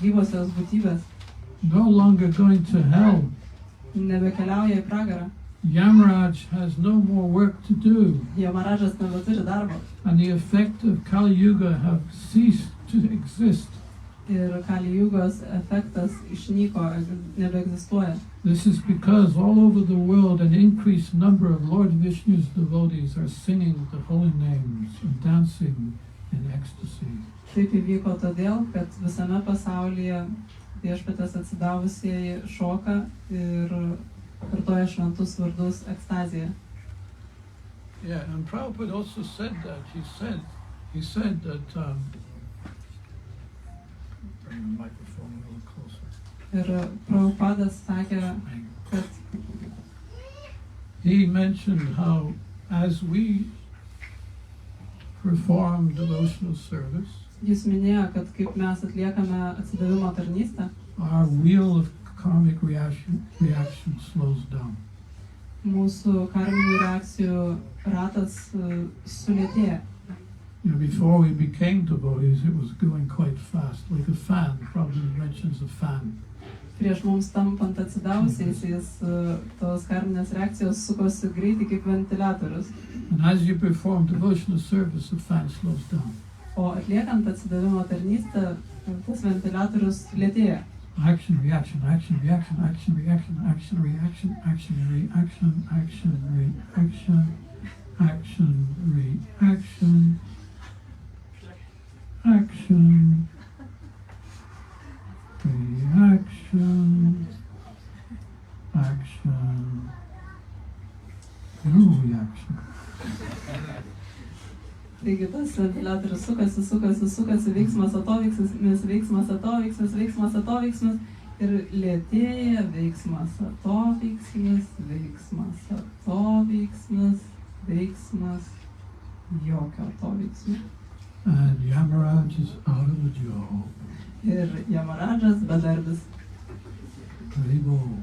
gyvosios būtybės, no longer going to hell. nebekeliauja į pragarą. Yamaraj has no more work to do, Jamaražas nebeturi darbo. and the effect of Kali Yuga have ceased to exist. Ir Kali Jugos efektas išnyko, nebeegzistuoja. This is because all over the world an increased number of Lord Vishnu's devotees are singing the holy names and dancing in ecstasy. Taip įvyko todėl, kad visame pasaulyje viešpatės atsidavusieji šoka ir kartoja šventus vardus ekstazėje. Yeah, and Prabhupada also said that. He said that. Bring the microphone a little closer. Ir Prabhupadas sakė, kad He mentioned how, as we perform devotional service, jis minėjo, kad kaip mes atliekame atsidavimo tarnystę, our wheel of karmic reaction slows down. mūsų karminių reakcijų ratas sulėtėja. You know, before we became devotees, it was going quite fast, like a fan. Prabhupada mentions a fan. Prieš mums tampant atsidavusiais, tos karminės reakcijos sukosi greitai kaip ventiliatorius. And as you perform devotional service, the fan slows down. O atliekant atsidavimo tarnystę, tas ventiliatorius lėtėja. Action, reaction, action, reaction, action, reaction, action, reaction, action, reaction, action, reaction, action, reaction, action, reaction, action, no reaction. Taigi tas ventiliatorius sukasi, veiksmas atoveiksmis, veiksmas atoveiksmis, veiksmas atoveiksmis ir lėtėja veiksmas atoveiksmis, veiksmas atoveiksmis, veiksmas jokio atoveiksmio. And Yamaraj is out of the job. Ir Jamaražas bedarbis. Haribol.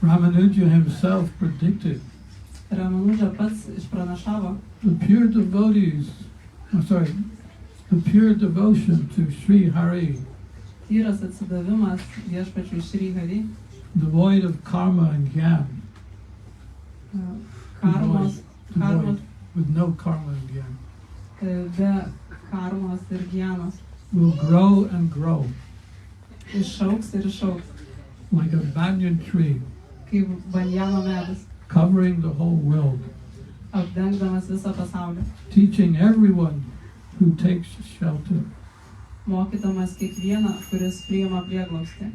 Ramanuja himself predicted Ramanuja pats išpranašavo, the pure devotion to Sri Hari, tyras atsidavimas viešpačiui Šri Hari, devoid of karma and gyan, karmos, devoid, with no karma and gyan, be karmos ir gyanos, will grow and grow išauks ir išauks, like a banyan tree, kaip banjano medis, covering the whole world, apdengdamas visą pasaulį, teaching everyone who takes shelter. mokydamas kiekvieną, kuris priima prieglobstį.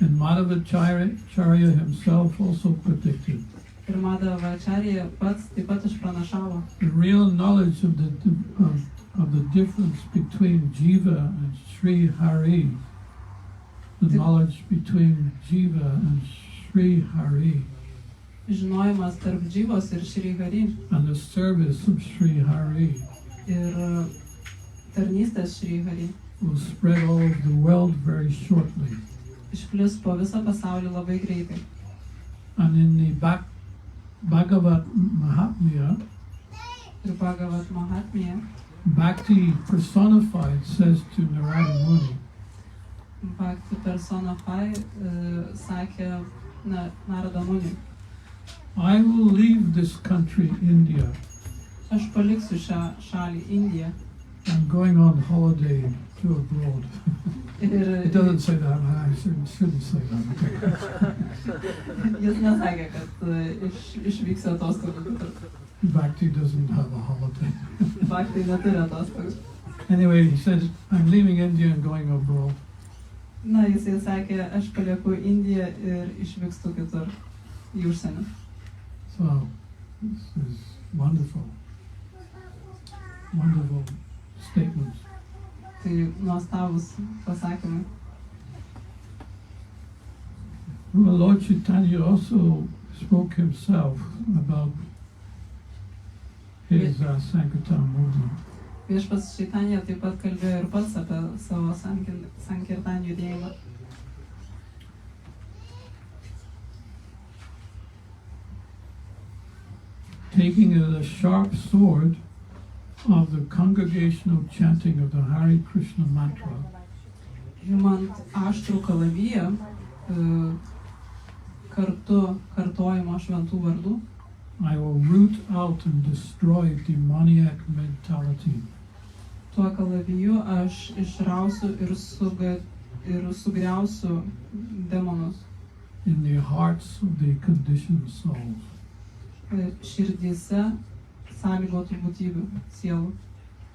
And Madhavacharya himself also predicted Ir Madhavacharya pats taip pat išpranašavo, the real knowledge of the difference between Jiva and Sri Hari, the knowledge between Jiva and Sri Hari, žinojimas tarp Dživos ir Šri Hari and the service of Sri Hari ir tarnystės Šri Hari will spread all over the world very shortly. išplis po visą pasaulį labai greitai. And in the Bhagavad-Mahatmya, Ir Bhagavad-Mahatmya, Bhakti personified says to Narada Muni, Bhakti personified sakė Narada Muni, I will leave this country, India. aš paliksiu šią šalį Indiją. I'm going on holiday to abroad. It Ir doesn't say that, I shouldn't say that. jis nesakė, kad išvyksiu atostogų. Bhakti doesn't have a holiday. Bhakti neturi atostogų. Anyway, he says, I'm leaving India and going abroad. Na, jisai sakė, aš palieku Indiją ir išvykstu kitur į užsienį. So, this is wonderful. Wonderful statements. Tai nuostabus pasakymai. Well, Lord Chaitanya also spoke himself about his Sankirtan movement. Viešpats Čaitanija taip pat kalbėjo ir pats apie savo sankirtan judėjimą. Taking a sharp sword of the congregational chanting of the Hare Krishna mantra, Imant aštrų kalaviją kartu kartojimo šventų vardų, I will root out and destroy demoniac mentality. tuo kalaviju aš išrausiu ir sugriausiu demonus In the hearts of the conditioned souls. Širdyse sąlygotų būtybių, sielų.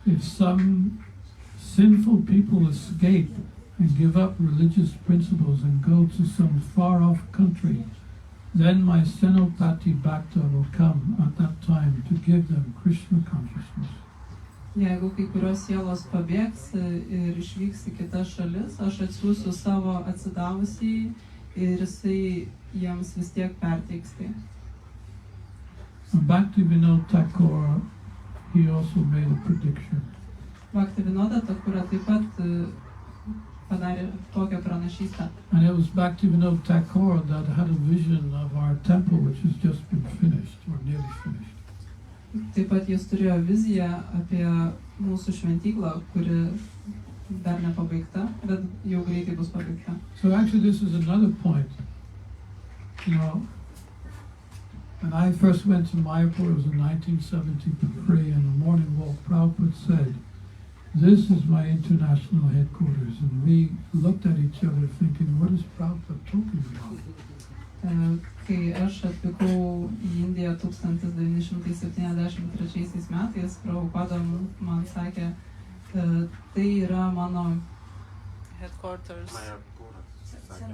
If some sinful people escape and give up religious principles and go to some far-off country, then my Senopati Bhakta will come at that time to give them Krishna Consciousness. Jeigu kai kurios sielos pabėgs ir išvyks į kitas šalis, aš atsiųsiu savo atsidavusiai ir jisai jiems vis tiek perteiks tai. Bhaktivedanta Thakur, he also made a prediction. Bhaktivedanta Thakur taip pat padarė tokią pranašystę. And it was Bhaktivedanta Thakur that had a vision of our temple, which has just been finished, or nearly finished. Taip pat jis turėjo viziją apie mūsų šventyklą, kuri dar nepabaigta, bet jau greitai bus pabaigta. So actually this is another point. You know, when I first went to Mayapur, it was in 1973, and the morning walk, Prabhupada said, this is my international headquarters. And we looked at each other thinking, what is Prabhupada talking about? Kai aš atvykau į Indiją 1973 metais, Prabhupada man sakė, tai yra mano headquarters.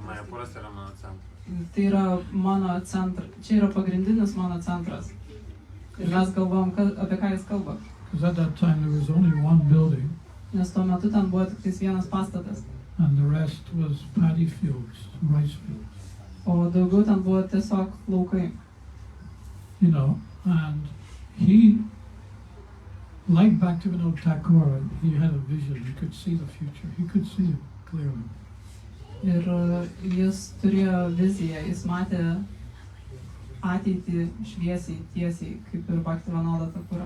Majapuras yra mano centras. Tai yra mano centras, čia yra pagrindinis mano centras. Ir mes galvom, apie ką jis kalba. Because at that time there was only one building. Nes tuo metu ten buvo tik vienas pastatas. And the rest was paddy fields, rice fields. O daugiau ten buvo tiesiog laukai. You know, and he, like Bhaktivedanta Thakur, he had a vision. He could see the future. He could see it clearly. Ir jis turėjo viziją, jis matė ateitį šviesiai, tiesiai, kaip ir Bhaktivedanta Thakur.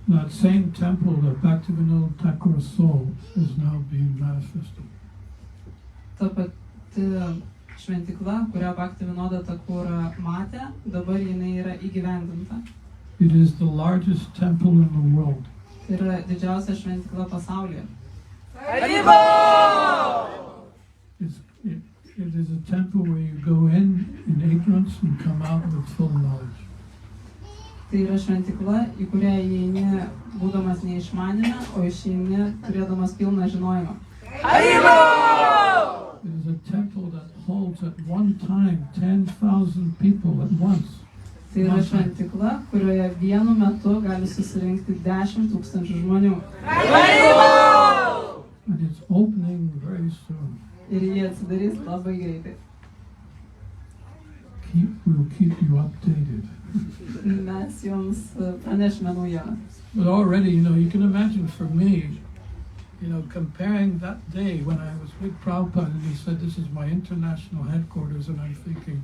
That same temple that Bhaktivedanta Thakur saw is now being manifested. Ta pati šventikla, kurią Bhaktivedanta Thakur matė, dabar jinai yra įgyvendinta. It is the largest temple in the world. Tai yra didžiausia šventikla pasaulyje. It is a temple where you go in ignorance and come out with full knowledge. Tai yra šventikla, į kurią įeini būdamas neišmanime, o išeini turėdamas pilną žinojimą. It is a temple that holds at one time 10,000 people at once. Tai yra šventikla, kurioje vienu metu gali susirinkti 10,000 žmonių. And it's opening very soon. Ir jie atsidarys labai greitai. We'll keep you updated. Mes jums pranešime naujieną. But already, you know, you can imagine for me, comparing that day when I was with Prabhupada and he said, this is my international headquarters, and I'm thinking,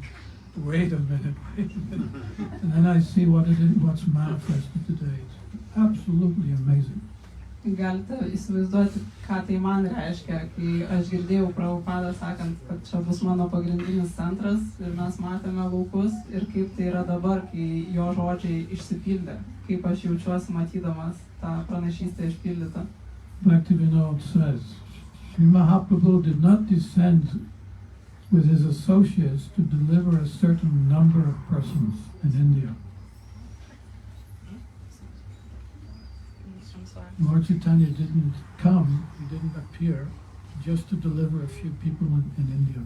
wait a minute. And then I see what's manifested today. It's absolutely amazing. Galite įsivaizduoti, ką tai man reiškia, kai aš girdėjau Prabhupadą sakant, kad čia bus mano pagrindinis centras ir mes matėme laukus ir kaip tai yra dabar, kai jo žodžiai išsipildė, kaip aš jaučiuosi matydamas tą pranašystę išpildytą. Bhaktivedanta says, Sri Mahaprabhu did not descend with his associates to deliver a certain number of persons in India. Lord Chaitanya didn't come, he didn't appear just to deliver a few people in India.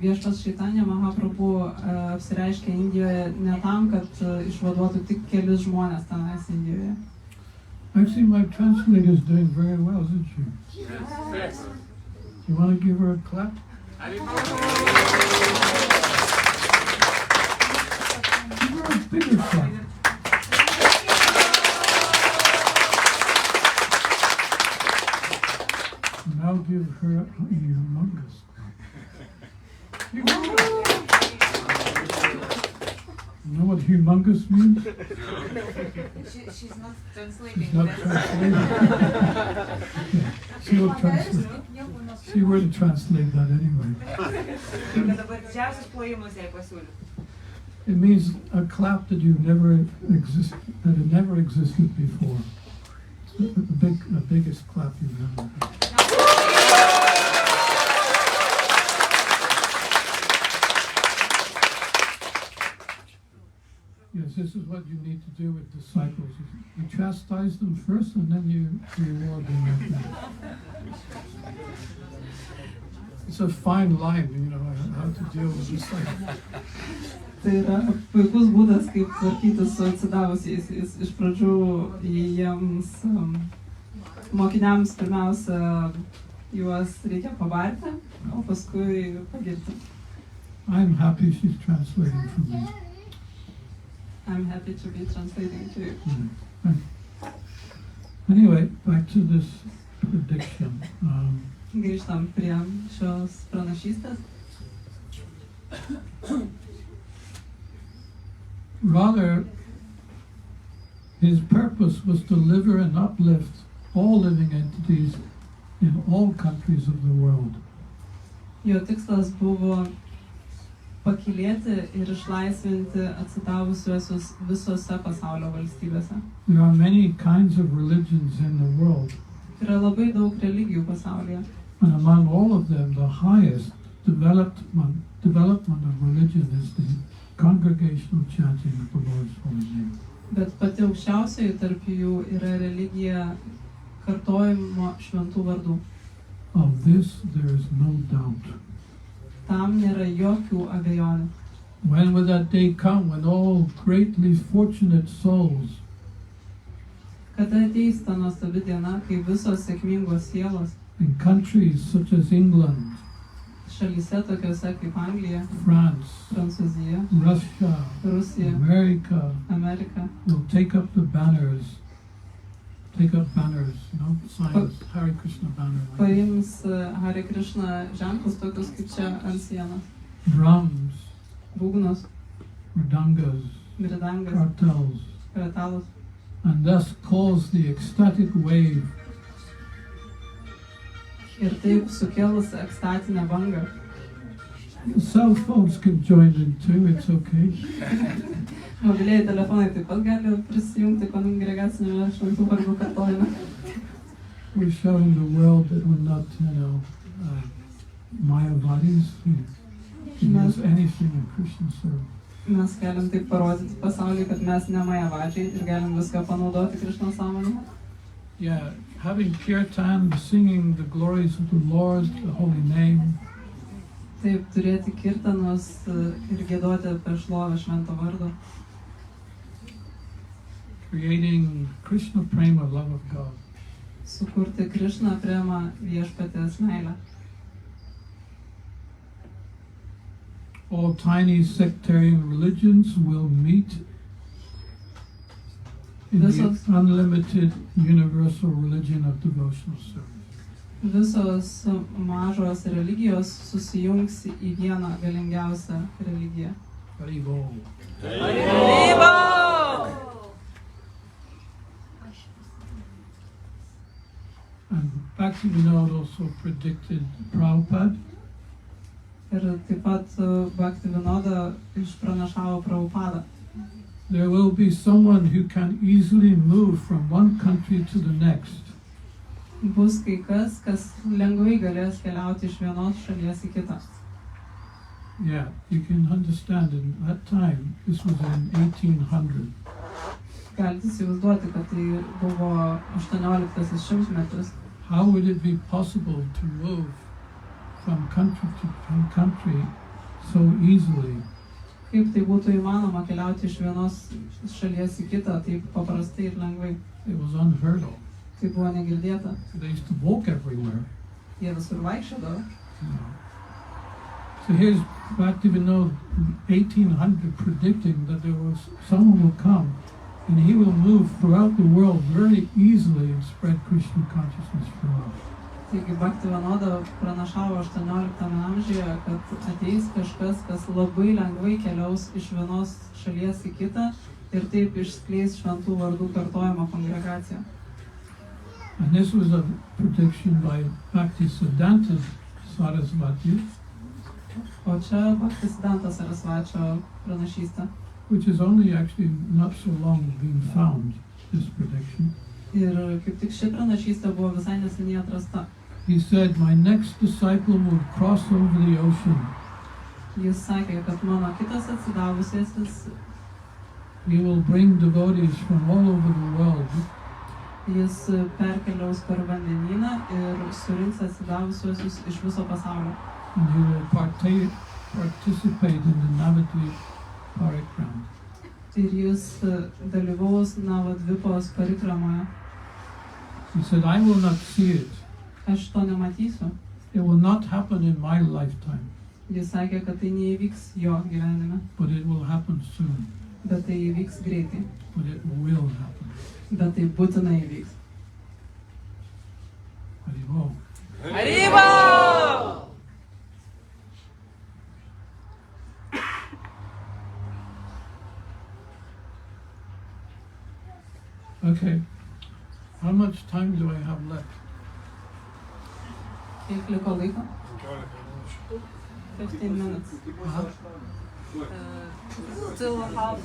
Viešpats Chaitanya Mahaprabhu apsireiškė Indijoje ne tam, kad išvaduotų tik kelis žmonės tenais Indijoje. Actually, my translator is doing very well, isn't she? Yes. You want to give her a clap? Give her a bigger clap. Now give her a humongous clap. You know what humongous means? She's not translating. She's not translating. Yeah, she will translate. She will translate that anyway. It means a clap that had never existed before. The biggest clap you've ever heard. Yes, this is what you need to do with disciples. You chastise them first, and then you reward them. It's a fine line, how to deal with disciples. Tai yra puikus būdas, kaip tvarkyti su atsidavusiais. Iš pradžių jiems mokiniams pirmiausia juos reikia pabarti, o paskui pagirti. I'm happy she's translating for me. I'm happy to be translating too. Anyway, back to this prediction. Grįžtam prie šios pranašystės. Rather, his purpose was to deliver and uplift all living entities in all countries of the world. Jo tikslas buvo pakylėti ir išlaisvinti atsidavusiuosius visose pasaulio valstybėse. There are many kinds of religions in the world. Yra labai daug religijų pasaulyje. And among all of them, the highest development of religion is the congregational chanting of the Lord's holy name. Bet pati aukščiausioji tarp jų yra religija kartojimo šventų vardų. Of this there is no doubt. Tam nėra jokių abejonių. When will that day come when all greatly fortunate souls Kada ateis ta nuostabi diena, kai visos sėkmingos sielos in countries such as England, šalyse tokiose kaip Anglija, France, Prancūzija, Russia, Rusija, America Amerika will take up banners, signs, Hare Krishna banner, like paims Hare Krishna ženklus tokius kaip čia ant sienos. drums, Būgnus, mridangas, mridangas, kartels, kratalus. and thus cause the ecstatic wave Ir taip sukėlus ekstatinę bangą. Cell phones can join in too, it's okay. Mobilieji telefonai taip pat gali prisijungti kongregacinėme šventų vardų kartojime. We're showing the world that we're not, Mayavadis. We can use anything in Krishna service. Mes galim taip parodyti pasauliui, kad mes ne majavadžiai ir galim viską panaudoti Krishna sąmonėje. Yeah, having kirtan, singing the glories of the Lord, the holy name. Taip, turėti kirtanus ir giedoti apie šlovę švento vardo. Creating Krishna prema, love of God. Sukurti Krishna prema viešpaties meilę. All tiny sectarian religions will meet in the unlimited universal religion of devotional service. Visos mažos religijos susijungs į vieną galingiausią religiją. Haribol. And Bhaktivedanta also predicted Prabhupada. Ir taip pat Bhaktivedanta išpranašavo Prabhupadą. There will be someone who can easily move from one country to the next. Bus kai kas, kas lengvai galės keliauti iš vienos šalies į kitą. Yeah, you can understand in that time, this was in 1800. Galite įsivaizduoti, kad tai buvo 18 šimtmetis. How would it be possible to move from country to country so easily? Kaip tai būtų įmanoma keliauti iš vienos šalies į kitą taip paprastai ir lengvai? It was unheard of. Tai buvo negirdėta. They used to walk everywhere. Jie visur vaikščiodavo. You know. So here's Bhaktivedanta 1800 predicting that there was someone will come and he will move throughout the world very easily and spread Krishna consciousness for all. Taigi Bhaktivedanta pranašavo 18 amžiuje, kad ateis kažkas, kas labai lengvai keliaus iš vienos šalies į kitą ir taip išskleis šventų vardų kartojimo kongregaciją. And this was a prediction by Bhaktisiddhanta Sarasvati, O čia Bhaktisiddhanta Sarasvačio pranašystė. which is only actually not so long been found, this prediction. Ir kaip tik ši pranašystė buvo visai neseniai atrasta. He said, my next disciple will cross over the ocean. Jis sakė, kad mano kitas atsidavusiasis, He will bring devotees from all over the world. jis perkeliaus per vandenyną ir surinks atsidavusiuosius iš viso pasaulio. And he will participate in the Navadvip parikrama. Ir jis dalyvaus Navadvipos parikramoje. He said, I will not see it. Aš to nematysiu. It will not happen in my lifetime, Jis sakė, kad tai neįvyks jo gyvenime, but it will happen soon. bet tai įvyks greitai. But it will happen. Bet tai būtinai įvyks. Haribol. Okay. How much time do I have left? Kiek liko laiko? 15 minutes. Uh-huh. Till half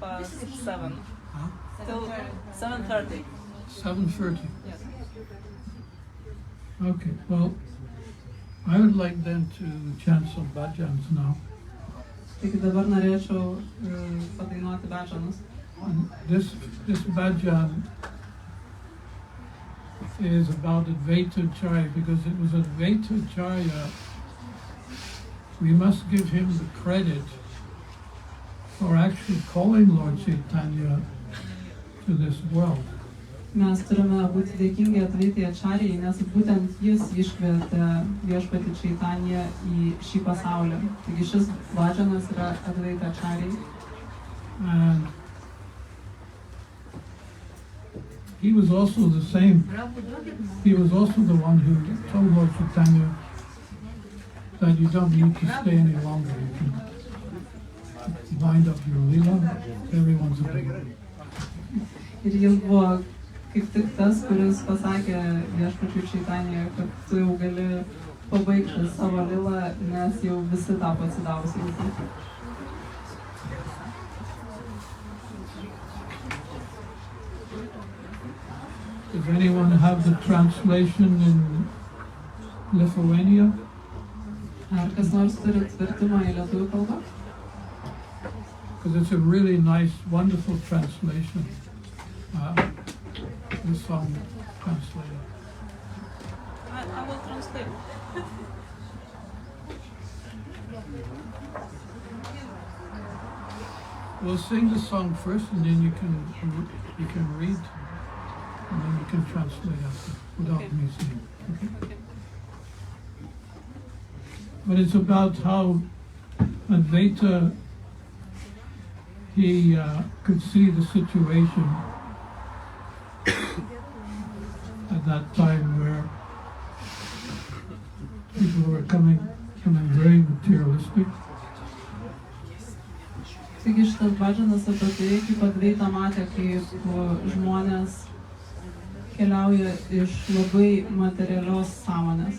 past 7. Huh? Till 7:30. 7:30. Yes. Okay, well, I would like then to chant some bhajans now. Taigi dabar norėčiau padainuoti bhajanus. And this bhajan is about Advaita Acharya, because it was Advaita Acharya. We must give him the credit for actually calling Lord Chaitanya to this world. Mes turime būti dėkingi Advaita Acharyai, nes būtent jis iškvietė viešpatį Chaitanya į šį pasaulį. Taigi šis bhajanas yra Advaita Acharyai. And he was also the same. He was also the one who told Lord Chaitanya that you don't need to stay any longer. You can wind up your lila. Everyone's a devotee. Ir jis buvo kaip tik tas, kuris pasakė viešpačiui Chaitanya, kad tu jau gali pabaigti savo lilą, nes jau visi tapo atsidavusiais. Does anyone have the translation in Lithuania? Ar kas nors turi vertimą į lietuvių kalbą? Because it's a really nice, wonderful translation. This song translated. I will translate. We'll sing the song first, and then you can read, and then you can translate after without Okay. me singing. Okay? Okay. But it's about how Advaita, he could see the situation at that time where people who are becoming very materialistic. Taigi šitas bhajanas apie tai, kaip Advaita matė, kaip žmonės keliauja iš labai materialios sąmonės.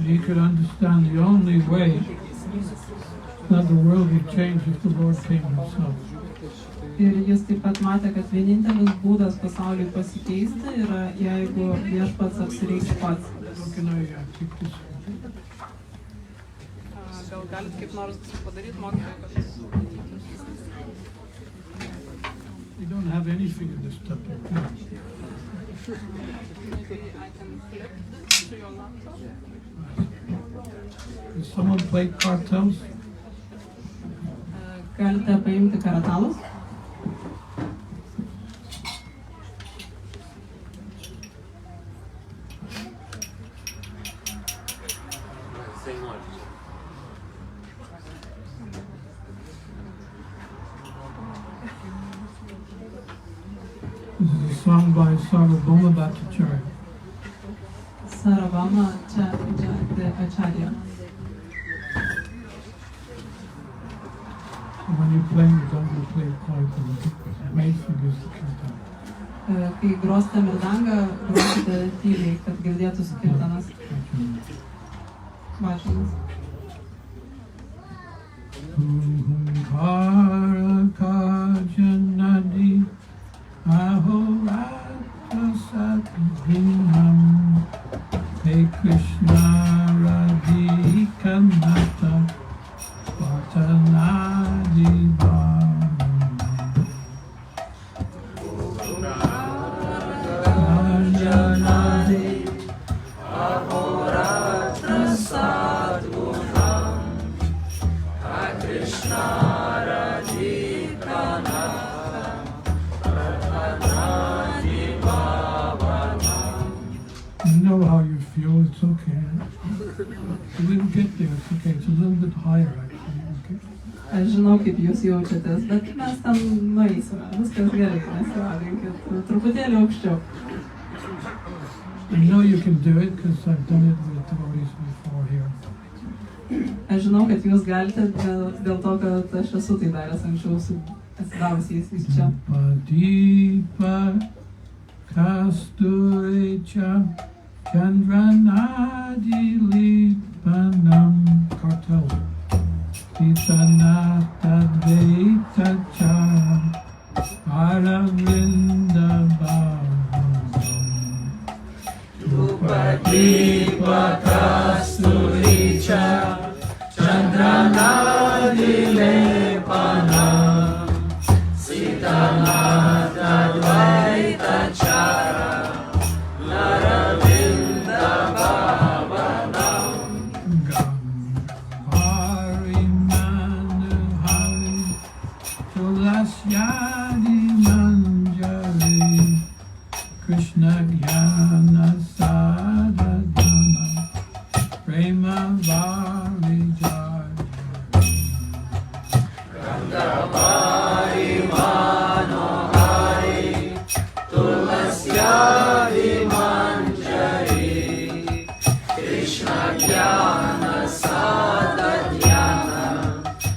He could understand the only way that the world would change if the Lord came himself. Ir jis taip pat matė, kad vienintelis būdas pasauliui pasikeisti yra, jeigu viešpats apsireikš pats. Gal galit kaip nors padaryti mokytojai, kad... You don't have anything in this temple. Maybe I can flip this to your laptop. Does someone play cartels? Galite paimti karatalus. Senhor. This is a song by Bhagavad-gita. Acharya. So when you're playing, you don't play it quietly. The main thing is the kirtan. Kai grosite mirdangą, grosite tyliai, kad girdėtųsi kirtanas. Bhajanas. Kajanadi ahorata satvinam Hey Krishna Radhika Nata Vartanadi Kajanadi ahorata satvinam Hey Krishna Radhika Nata Vartanadi You know how you feel, it's okay. You didn't get there, it's okay. It's a little bit higher actually, okay? Aš žinau, kaip jūs jaučiatės, bet mes ten nueisime. Viskas gerai, nesivadinkit. Truputėlį aukščiau. I know you can do it because I've done it with devotees before here. Aš žinau, kad jūs galite dėl to, kad aš esu tai daręs anksčiau su atsidavusiais iš čia. Padipa Kasturicha Chandranadi Lipanam Kartel Titanata Dvaita Chara Aravinda Bhavam Padipa Kasturicha Chandranadi Lipanam Titanata Dvaita Chara Aravinda Bhavanam Gambhari Manuhari Tulasyadi Manjari Krishna Jnana Sadhana Prema Varijaya Gandhavari Manohari Tulasyadi Manjari Krishna Jnana Sadhyana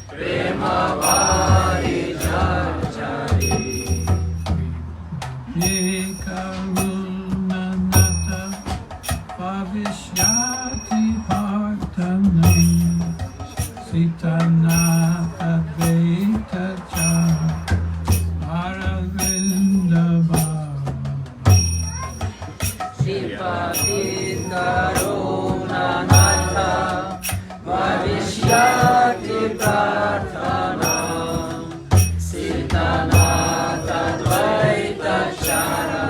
Prema Varijari Yekarunanata Pavishyati Bhartanam Sitanata Dvaita Chara Aravinda Sipatindarunanatha Vavishyati Prathanam Sitanata Dvaita Chara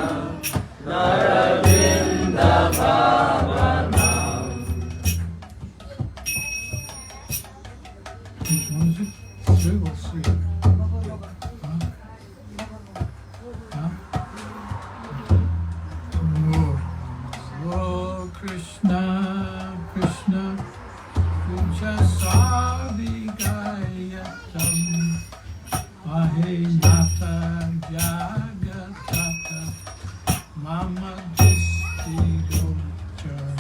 Naravinda Bhavanam. Which one is it? Two or three? Oh, Krishna, Krishna, Pujasavigayatam, Ahenata Jagatata, Mama Distigocharam.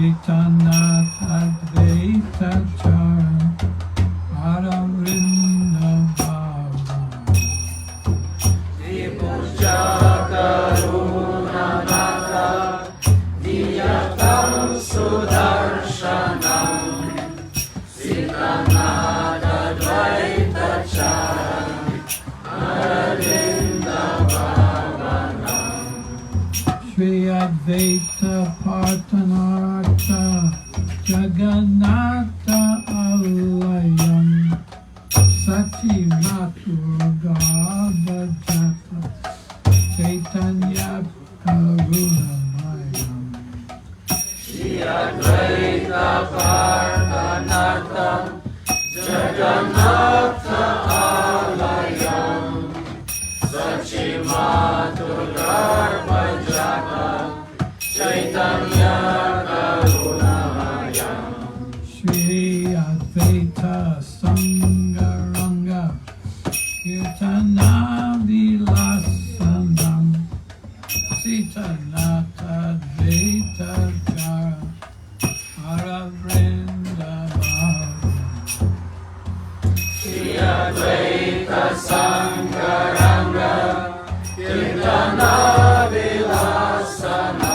Chaitanya Advaita Charan Hara Vrindavana Vipuja Karunanaka Diyatam Sudarshanam Sitanada Dvaita Charan Arvindavana Shri Advaita Partanartha Jagannatha Alayam Sati Maturga Bhajata Chaitanya Karunamayam Shri Advaita Partanartha Jagannatha Alayam Sachimaturgarbhajata Chaitanya Karunamayam Shri Advaita Sangaranga Kirtana Vilasanam Sitanata Advaita Chara Hara Vrindavana Shri Advaita Sangaranga Kirtana Vilasanam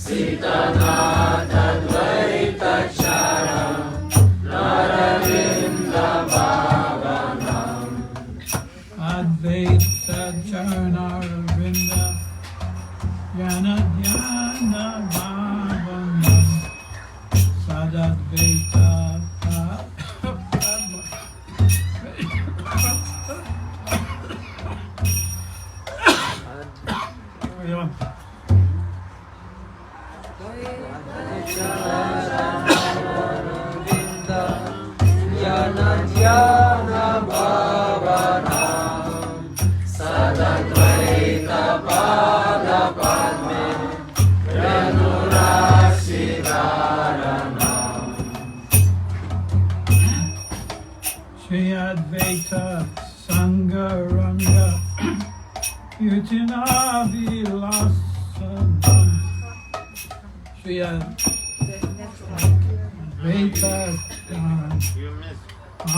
Sitanata Advaita Chara Naravindavana Advaita Charanaravrinda Jnana Dhyana Bhavanam Sadadvaita Padma Jnana Bhavanam Sadadvaita Pada Padme Ranurasidaranam Shri Advaita Sangaranga Kirtina Vilasanam Shri Advaita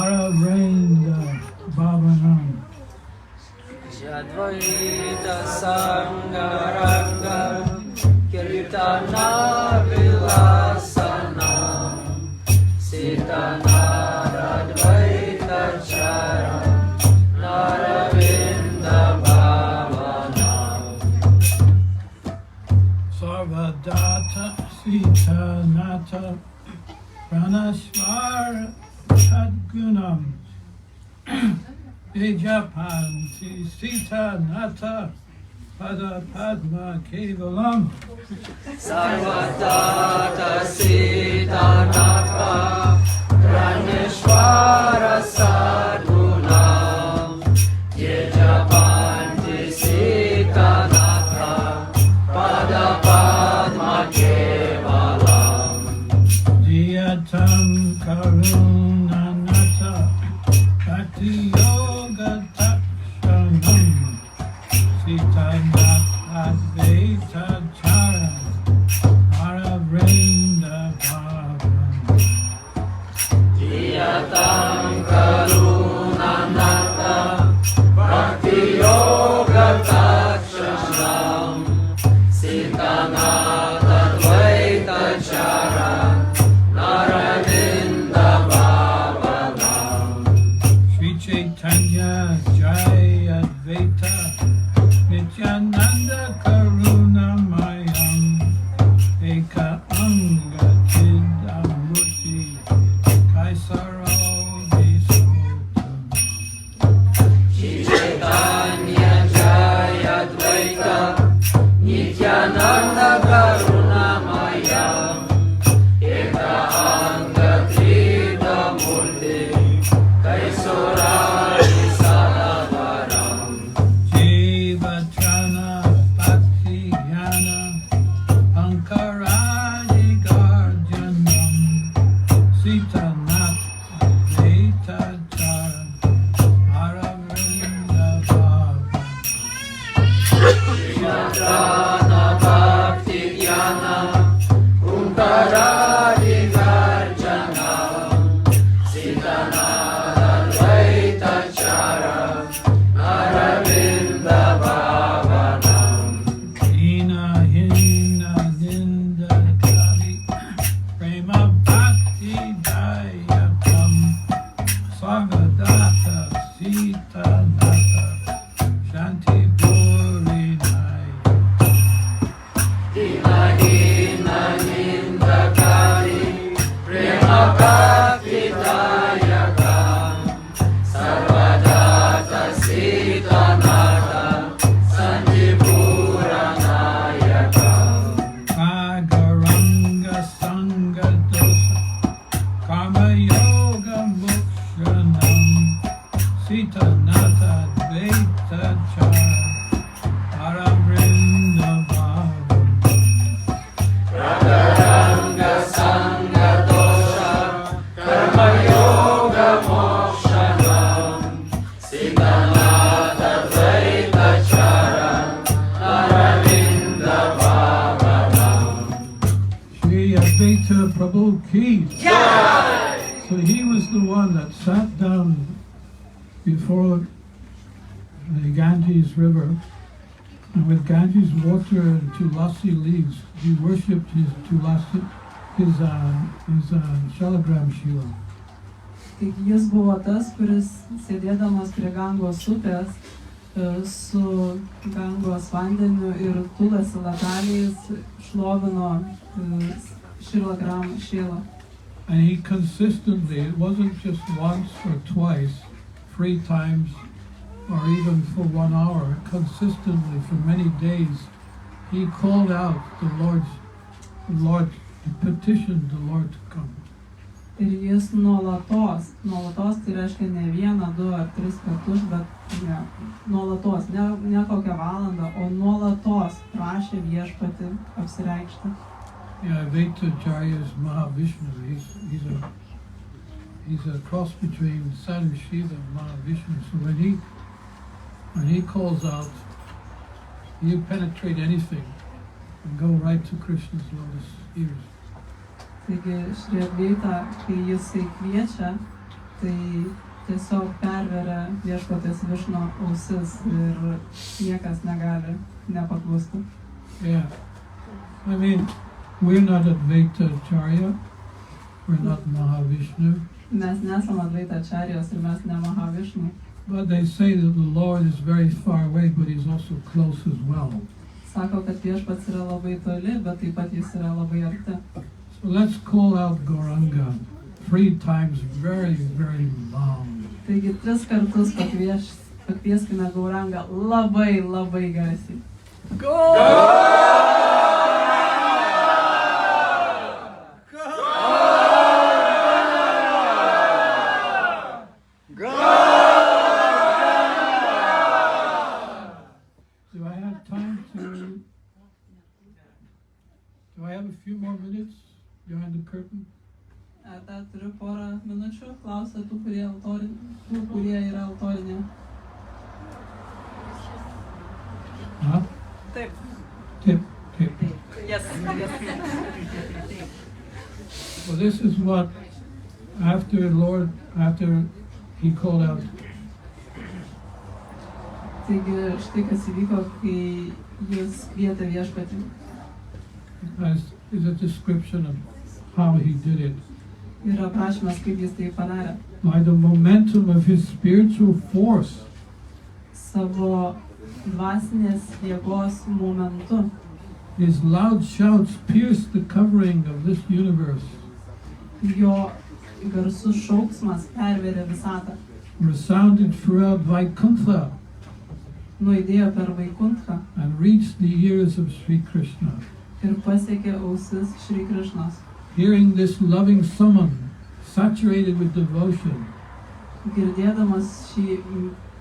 Aravrinda Bhavanam Advaita Sangaranga Kirtana Vilasanam Sitanada Advaita Chara Naravindavana Sarvadata Sitanata Pranashvara Sadgunam Ejapanti Sitanata Pada Padma Kevalam Sarvadata Sitanata Praneshvara Sadgunam Yejapanti Sitanata Pada Padma Kevalam Diyatam Karunanata Bhakti Yoga Takshanam Sitanat Advaita Chara Hara Vrindavana Naradigarjanam Sitanadadvaitachara Aravinda Bhavanam Hina Hina Ninda Kali Prema Bhakti Dayatam Sagadata Sita Nata Shanti Purinaya Hina Hina Nindakari Prema Bhakti Dayakam Sarvadata Sitanata Sanjipuranayakam Agaranga Sanga Dosa Karma Yoga Mokshanam Sita Nata Dvaita Chara Paramrinda Bhavam Ragaranga Sanga Dosha Karma Yoga Mokshanam Siddhanata Dvaita Chara Aravinda Bhavanam Shri Advaita Prabhu Ki. So he was the one that sat down before the Ganges River, and with Ganges water and tulasi leaves, he worshipped his tulasi, his shalagram shila. Taigi jis buvo tas, kuris sėdėdamas prie Gangos upės su Gangos vandeniu ir tulasi lapeliais šlovino šilagram šilą. And he consistently, it wasn't just once or twice, 3 times, or even for 1 hour, consistently for many days, he called out the Lord, he petitioned the Lord to come. Ir jis nuolatos, tai reiškia ne 1, 2 ar 3 kartus, bet nuolatos, ne kokią valandą, o nuolatos prašė viešpatį apsireikšti. Yeah, Advaita-acharya is Mahavishnu. He's a cross between Sadhu Shiva and Mahavishnu. So when he calls out, you penetrate anything and go right to Krishna's lotus ears. Taigi Šri Advaita, kai jisai kviečia, tai tiesiog perveria viešpatės Višnu ausis ir niekas negali nepaklusti. Yeah. I mean, we're not Advaita-acharya, we're not Mahavishnu, Mes nesam Advaita-acharyos ir mes ne Mahavišnu, but they say that the Lord is very far away, but he's also close as well. sako, kad viešpats yra labai toli, bet taip pat jis yra labai arti. So let's call out Gauranga 3 times very, very long. Taigi 3 kartus pakvieskime Gaurangą labai, labai garsiai. Do I have time to... Do I have a few more minutes behind the curtain? Ar dar turiu porą minučių? Klausia tų, kurie yra altorinėje. Huh? Taip. Tip. Yes. Well, this is what, after he called out, Taigi štai kas įvyko, kai jis kvietė viešpatį. is a description of how he did it. Yra aprašymas, kaip jis tai padarė. By the momentum of his spiritual force, Savo dvasinės jėgos momentu. his loud shouts pierced the covering of this universe, Jo garsus šauksmas pervėrė visatą. resounded throughout Vaikuntha, Nuaidėjo per Vaikuntą and reached the ears of Sri Krishna. ir pasiekė ausis Šri Krišnos. Hearing this loving summon, saturated with devotion, Girdėdamas šį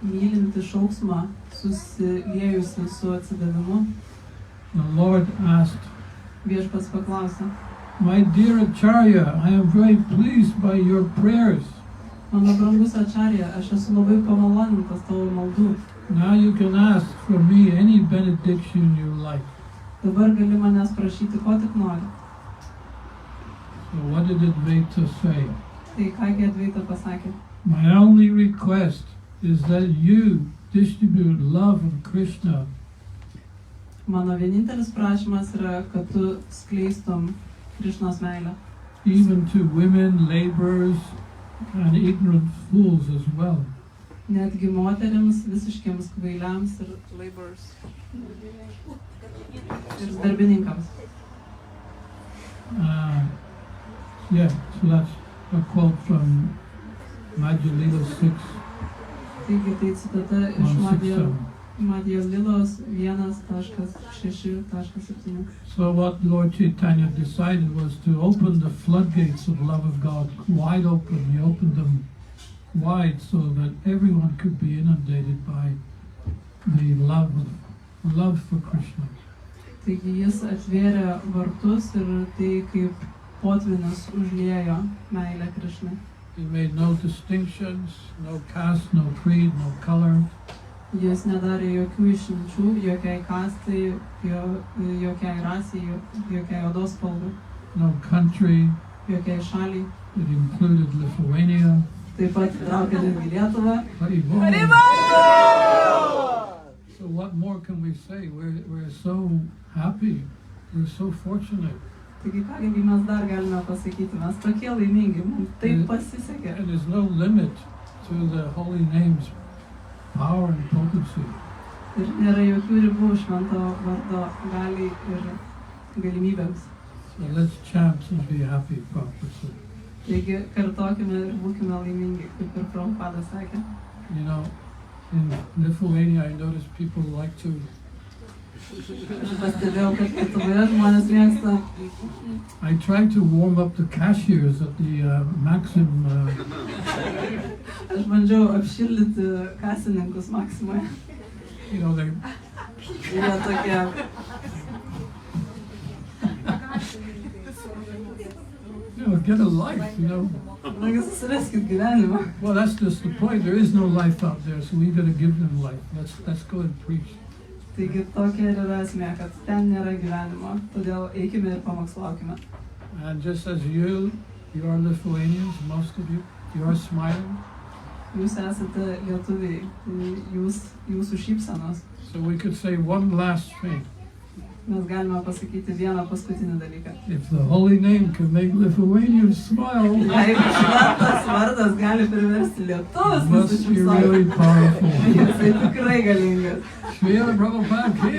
mylintį šauksmą, susiliejusi su atsidavimu, the Lord asked, viešpats paklausė: "My dear Acharya, I am very pleased by your prayers. Mano brangus Acharya, aš esu labai pamalonintas tavo maldų. Now you can ask for me any benediction you like." Dabar gali manęs prašyti, ko tik nori. So what did Advaita say? Tai kągi Advaita pasakė? My only request is that you distribute love of Krishna Mano vienintelis prašymas yra, kad tu skleistum Krišnos meilę. even to women, laborers, and ignorant fools as well. Netgi moteriams, visiškiams kvailiams ir Laborers. darbininkams. Yeah, so that's a quote from Madhya Lila 6, Taigi tai citata iš 167. Madhya Lilos 1.6.7. So what Lord Chaitanya decided was to open the floodgates of love of God wide open. He opened them wide so that everyone could be inundated by the love for Krishna. Taigi jis atvėrė vartus ir tai kaip potvynis užliejo meilę Krišnai. He made no distinctions, no caste, no creed, no color. Jis nedarė jokių išimčių, jokiai kastai, jokiai rasiai, jokiai odos spalvai, No country. jokiai šaliai. It included Lithuania. Taip pat traukė netgi Lietuvą. Haribol! So what more can we say? We're so happy. We're so fortunate. Taigi kągi mes dar galime pasakyti, mes tokie laimingi, mums taip pasisekė. And there's no limit to the holy name's power and potency. Ir nėra jokių ribų švento vardo galiai ir galimybėms. So let's chant and be happy, Prabhupada. Taigi kartokime ir būkime laimingi, kaip ir Prabhupada sakė. You know, in Lithuania, I notice people like to Aš pastebėjau, kad Lietuvoje žmonės mėgsta. I try to warm up the cashiers at the Maxim. Aš bandžiau apšildyti kasininkus Maksimoje. You know, they Jie tokie. get a life. You know. Nagi susiraskit gyvenimą. Well, that's just the point. There is no life out there, so we got to give them life. Let's go and preach. Taigi tokia ir yra esmė, kad ten nėra gyvenimo, todėl eikime ir pamokslaukime. And just as you are Lithuanians, most of you are smiling. Jūs esate lietuviai, tai jūsų šypsenos. So we could say one last thing. Mes galime pasakyti vieną paskutinį dalyką. If the holy name can make Lithuanians smile, Jeigu šventas vardas gali priversti lietuvius it must be really nusišypsoti, powerful. jisai tikrai galingas. Srila Prabhupada Ki.